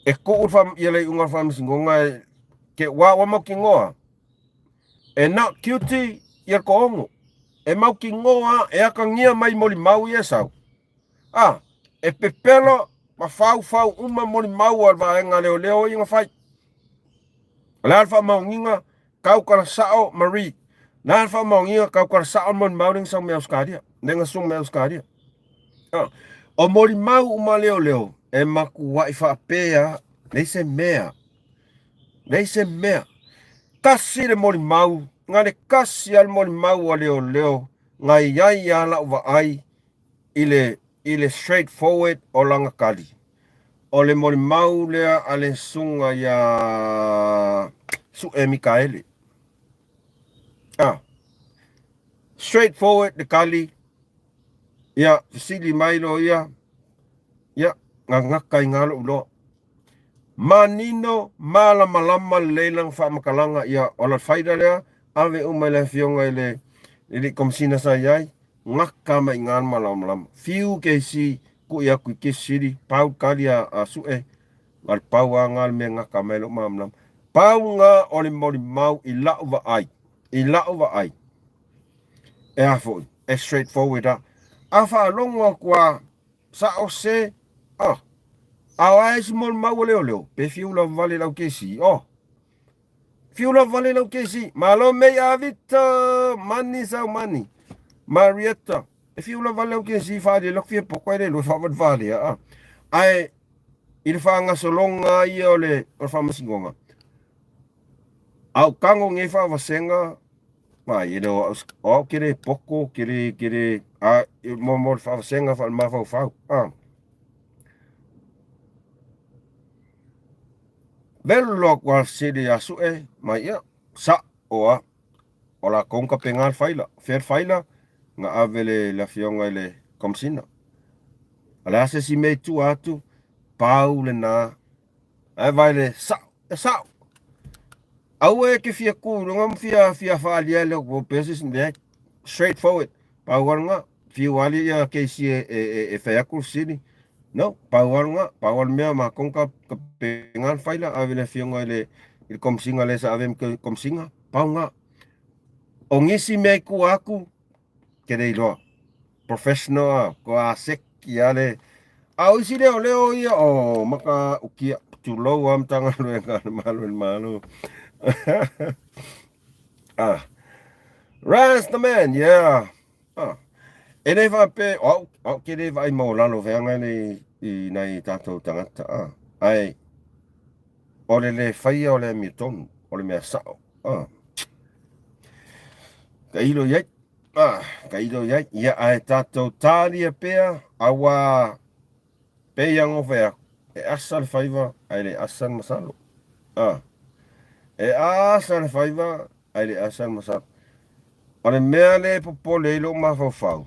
E ko ia le unga whamasingonga. Ke wa mau ki ngoa. E na kiuti ia ko ongo. E mau ki ngoa e aka ngia mai moli mau ia sau. E pepelo ma fau uma moli mau al vaenga leo inga whai. Ala alfa mau nginga kau kara sao Marie. Na alfa mau nginga kau kara sao moli mau ring sang mea skadia. Nenga sung mea skadia. O moli mau uma leo. E maku waifa apea. Neise mea. Kasi le moli mau. Nga le kasi al moli mau a leo. Nga iai ala uwa ai. Ile straightforward o langa kali. O le moli mau lea ale sunga ya su e Mikaele. Straightforward le kali. ia sili mai lo ia ngakakai ngalo lo manino malama lelang fa makalanga ia ola faida lea ave umele fionga ile komsina sayai ngakka mai ngan malam fiu ke si ku ia ku ke siri pau kalia asue ngal pau ngal me ngakka mai lo malam pau nga oli mau ila uva ai e afo e straightforward afa longa kwa sa ose awai small mau leo pe fiula vale lau kesi fiula vale lau kesi malo me avita mani Marietta e fiula vale lau kesi fa de lok fie pokoi de lo fa vale ai il fa nga solonga ia ole o fa masingonga au kango nge fa vasenga ma ilo o kire poko kire mo fa vasenga fa ma fa Bello kwa sidi asue maya sa ola kongka pengal fair faila nga avele la fionga ile komsina ala se si me tu atu paule na avale sa awe ke fia ku ngam fia falia le ko pesis ne straightforward pawal nga fi wali ya ke si e fa ku sini no pawal mea ma kongka pengal faila avele fionga ile komsinga le sa avem ke komsinga pau nga o ngisi me ku aku kede lo professional ko asek yale au isi leo ia maka ukia tulo am tangan lo yang malu Ras the man ene va pe kede vai mo lalo venga ni I nai tato tangata ai ole le fai ole mi ton ole me sao kailo yai ia ai tato tali pea awa pe yang ofea e asal faiva ai le asal masalo e asal faiva ai le asal masalo ole mea le popo le lo ma fau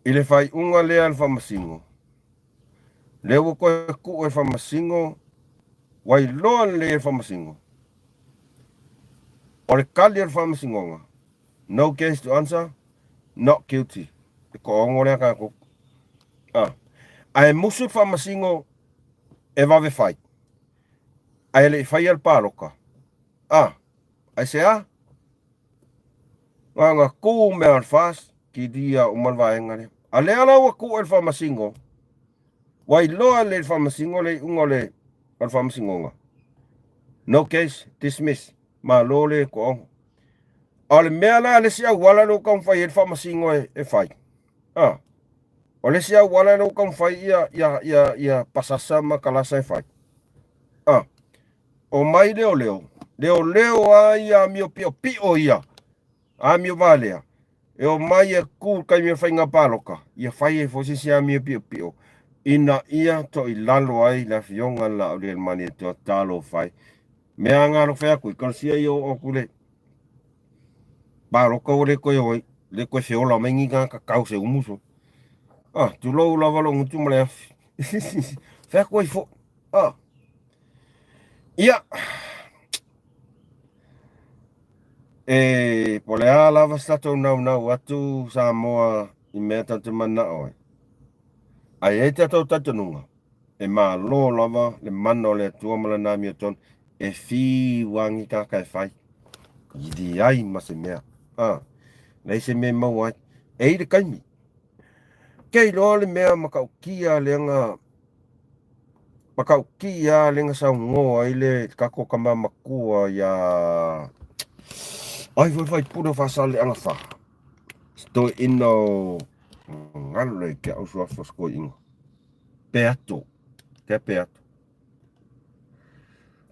ile fai unga le al famasingo le wo ko ku e famasingo wai lo le famasingo ole kali al famasingo no case to answer not guilty ko ngore ka ko ai musu famasingo e va ve fai ai le fai al paroka ai sea nga ku me al fas ki dia umal vaenga le ale ala wa ku el famasingo wai lo le famasingo le ungole al famasingo nga no case dismiss ma lo le ko ale mela le sia wala lo kan fai el famasingo e fai ole sia wala lo kan fai ya pasasa makalasa e fai o mai leo ai mio pio ia mio valea e o mai e ku kai me fai ngapaloka ia fai e fosi sia mio pio ina ia to I lalo ai la fionga la o le mani to talo fai me anga lo fai ku kon sia io o kule baloka o le ko se ola mengi ka kau se umuso tu lo la valo mutu male fai ku fo ia pole ala vastato na watu Samoa I meta te mana oi ai te tau tatanunga e ma lo lava le mano le tua mala na mi ton e fi wangi ka kai fai I di ai ma se mea nei se me mau ai e de kaimi kei lo le mea makaukia lenga sa ngo ai le kako kama makua ya ai vai pura fasale anga fa sto ino ngalo ke au so fosco ingo peato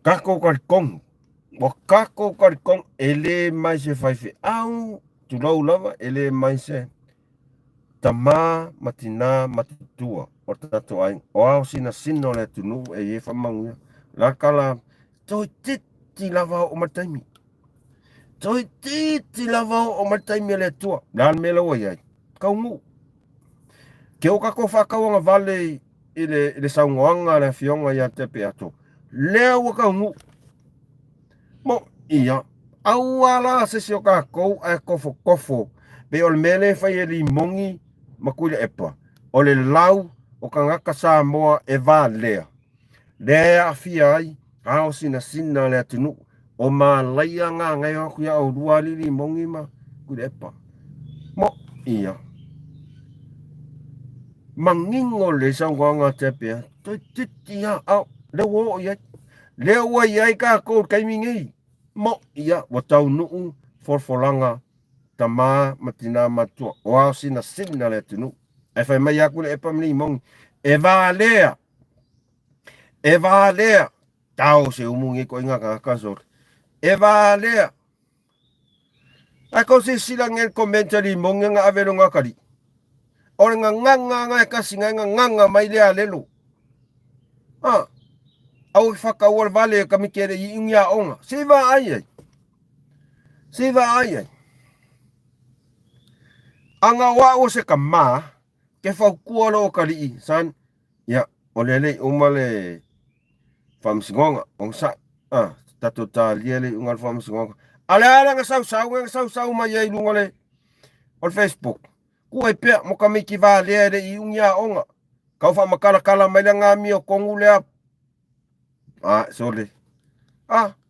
kako karkong ele mai se fai fe au tu lo lava ele mai se tama matina matutua o tato ai o au sino le tunu e fa mangu la kala to titi lava o mataimi toi titi lava o matai me le tua dan me lo ai kaungu. Ke o kako whakaonga vale i le saungoanga na fionga ia te pe ato. Lea ua kaungu. Mo ia. Auala se si o kakou a kofo. Pe o le mele whai e li mongi makuile epa. O le lau o ka ngaka Samoa e vā lea. Lea a fia ai. Hao sina lea tunu. O mā laia ngā ngai aku ia o rua li mongi ma kuile epa. Mo ia. Mangingo le saungoanga te pea. Toi titi ha au. Leo iai. Leo iai ka kou kaimingi. Mo ia wa tau nuu forfolanga tama matina matua. Wao sina le tunu. E whai mai aku le epa mni mongi. E vā lea. Tau se umungi ko inga ka kasor. E vā lea. Ako se sila ngel komentari mongi nga avelo nga kari. Ore nga nganga e kasi nganga mai lea lelo. Au whakawar vale kami kere i ingia onga. Siva ai. Anga wao se ka maa. Ke whakua lo kari i. San. Ya. Olele umale. Whamsingonga. Ong sa. Tato ta liele ungal whamsingonga. Ale nga sau mai ai lungole. Ol Facebook. Kua pia mo kami ki vale i ingia onga. Kau whamakala mai nga mi o kongu lea. Sorry.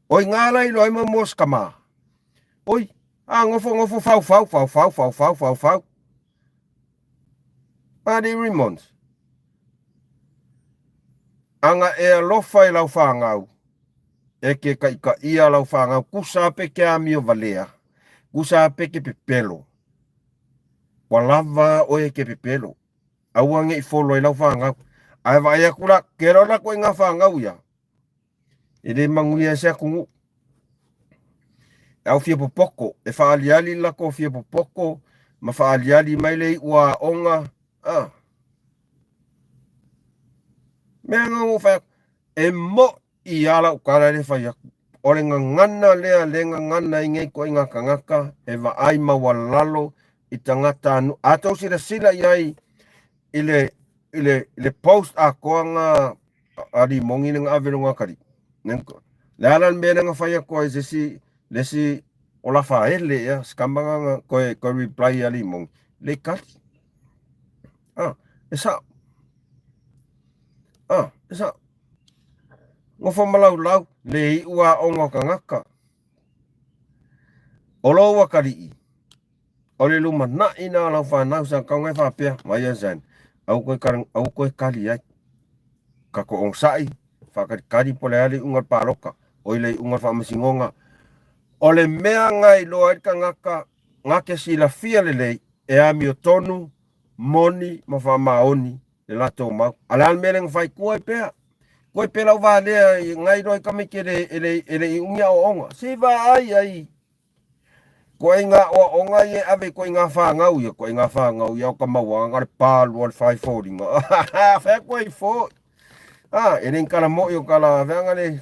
Oi ngala ilo ai mos kama. Oi, ngofo fau. Di Raymond. Anga e lofa i lau whangau. E ke ka ia lau whangau. Kusa pe ke amio valea. Kusa pe ke pepelo. Walava oe ke pepelo. Awange i folo i lau whangau. Ai vai akura kero na ko inga whangau ya. Ele manguia se kungu. Au fia popoko. E whaaliali lako fia popoko. Ma whaaliali mai lei ua onga. Mea ngangu whai. E mo i ala ukara le whai aku. Ore nga ngana lea lenga ngana ingai ko inga kangaka. E wa ai mawalalo i tangata anu. Atau sila iai. Ile post a koanga. Ari mongi nga avelo nga kari. Lalan mena nga whai ako ai lesi ola whaele ya. Skambanga nga koe reply ali mongi. Le kati. Esa. Ngofo malau le i ua onga kangaka. Olo wa kari i. Ole luma na ina lau whanau sa kaungai whapea. Maya zan. Au koe kari ai. Kako ong sai. Whakari pole ali ungar paroka. Oile ungar whamasingonga. Ole mea ngai loa i kangaka. Ngake sila fia lelei. E ami o tonu. Moni ma whamaoni. Le lato mau. Alan mereng whai kua pea. Koe pela uwa lea ngai roi kamike ele i ungia o onga. Siva ai. Koe ngā o onga ye ave koe ngā whangau ia. Koe ngā whangau ia o ka maua ngare pālu al whai fōringa. Whai koe i fō. Ene kala mo i o kala veanga le.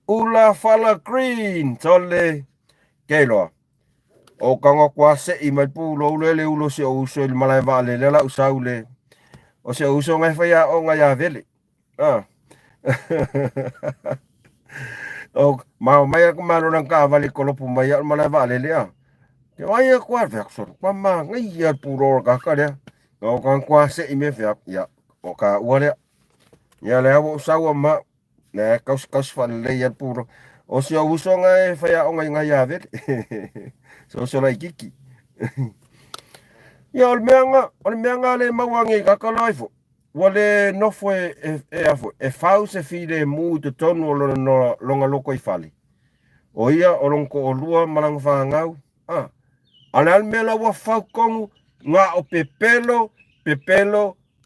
Ula fala green. Tole. Keiloa. O kanga kwa se i mai pūlo ulele ulo se o uso ili malai vale lela usau le. O se uso ngai whaia o ngai a vele. O mau mai aku marunang ka vale kolopu mai al malai vale lea. Te mai aku ar veak soro. Kwa maa ngai ar pūro kaka lea. O kanga kwa se i me veak. Ia. O ka ua lea. Ia lea wo usau a maa. Nea kaus whale le ar pūro. O se o uso ngai whaia o ngai a vele. So lai kiki. Ia ole mea ngā le mauangi kakalaifo. Wale nofo afo. E whau se while mū te tonu o longa loko i whale. O ia o longko o lua marang whangau. Ana al mea la wa whau kongu ngā o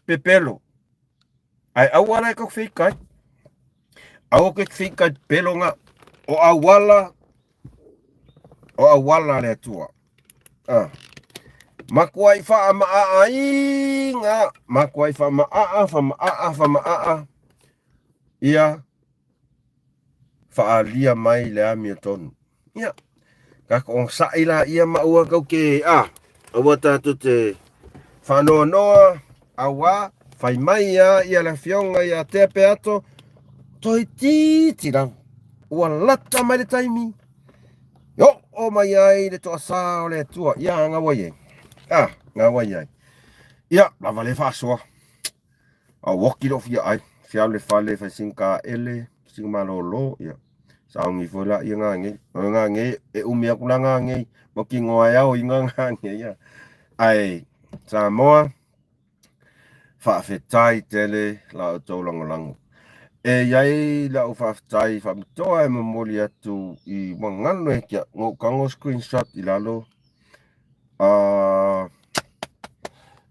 pepelo. Ai awala e kak whikai. Au ke whikai pelo ngā. O awala le tua. Makuai wha maa inga. Makuai wha maa. Ia. Wha alia mai le ami o tonu. Ia. Kakong saila ia maua kau ke awa tatu te whanoa awa whai mai ia la fionga ia te pe ato toi tirang ua lata mai le taimi yo o mai ai le toa sa o le tua ia ngawa ye ngawa ye ia lava le whasoa a woki lo fia ai fia le fale fa sinka ele sing malolo ia saungi fola ia ngange e umia kulanga nge moki ngoa yao inga ngange ia ai Samoa whaafetai tele la o tau langolango e iai la o whaafetai whaamitoa e mamoli atu i wangano e kia ngō kango screenshot i lalo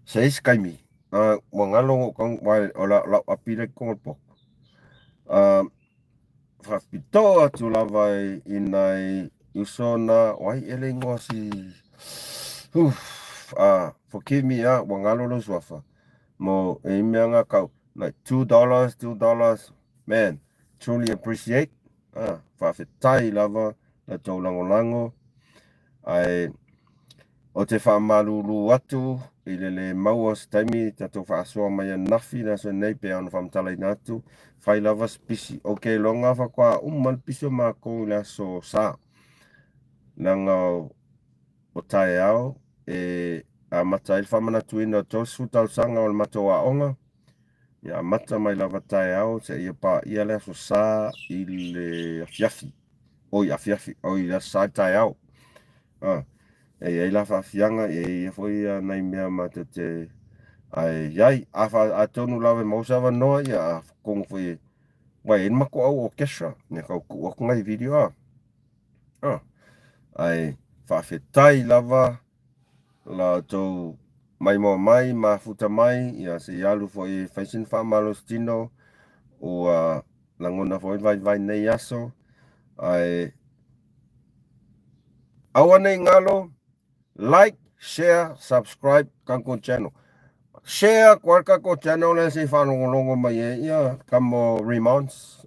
seis kaimi wangano ngō kango wai o la apire kongolpok whaafitoa atu lawai inai usona wai ele ngoa si forgive me wangano lo swafa mo e meanga kau like $2 man truly appreciate whaafetai lava la tau langolango ai o te whaamalulu atu i le maua staimi tato whaasoa mai nafi na so nei pe ana whamtalai natu whai lava spisi ok longa whakwa umal piso mako la so sa nanga o tae ao a mata il whamana tuina tosu tau sanga o le matoa onga ia mata mai lava tae ao se ia pa ia le so sa i le afiafi o i la sa tae ao e la whaafianga e foi nai mea mata te ai iai a tonu lawe mausawa noa ia kong foi wai en mako au orchestra ne kau ku ngai video ai whaafetai lava la tau mai mo mai ma futa mai ia se yalu foi faisin whaamalos tino o langona foi vai nei aso ai awane ngalo like, share, subscribe kanko channel. Share kuarka ko channel le si whanongolongo mai ia kamo remounts.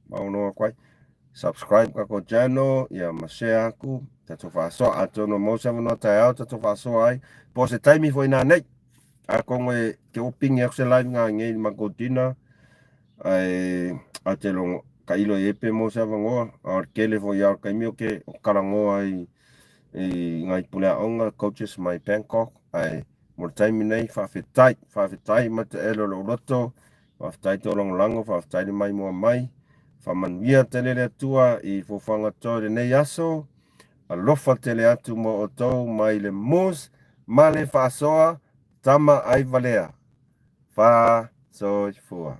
Maunoa kwai. Subscribe kako channel ia ma share aku. Tato whaso ato no mausa wano tai au tato whaso ai. Po se taimi foi nā nei. Ako ngoe ke opingi ako se live ngā ngei makotina. Ai ate longo ka ilo epe mausa wangoa. Ar kele foi ar kaimi o ke o karangoa ai. Ngai pula onga coaches mai Bangkok ai mo taimi nei whaafetai mata elo lo roto whaafetai to lango whaafetai mai mua mai whamanuia tele le atua i fofanga tore nei aso alofa tele atu mo o tau mai le mus ma le whaasoa tama ai valea wha so fua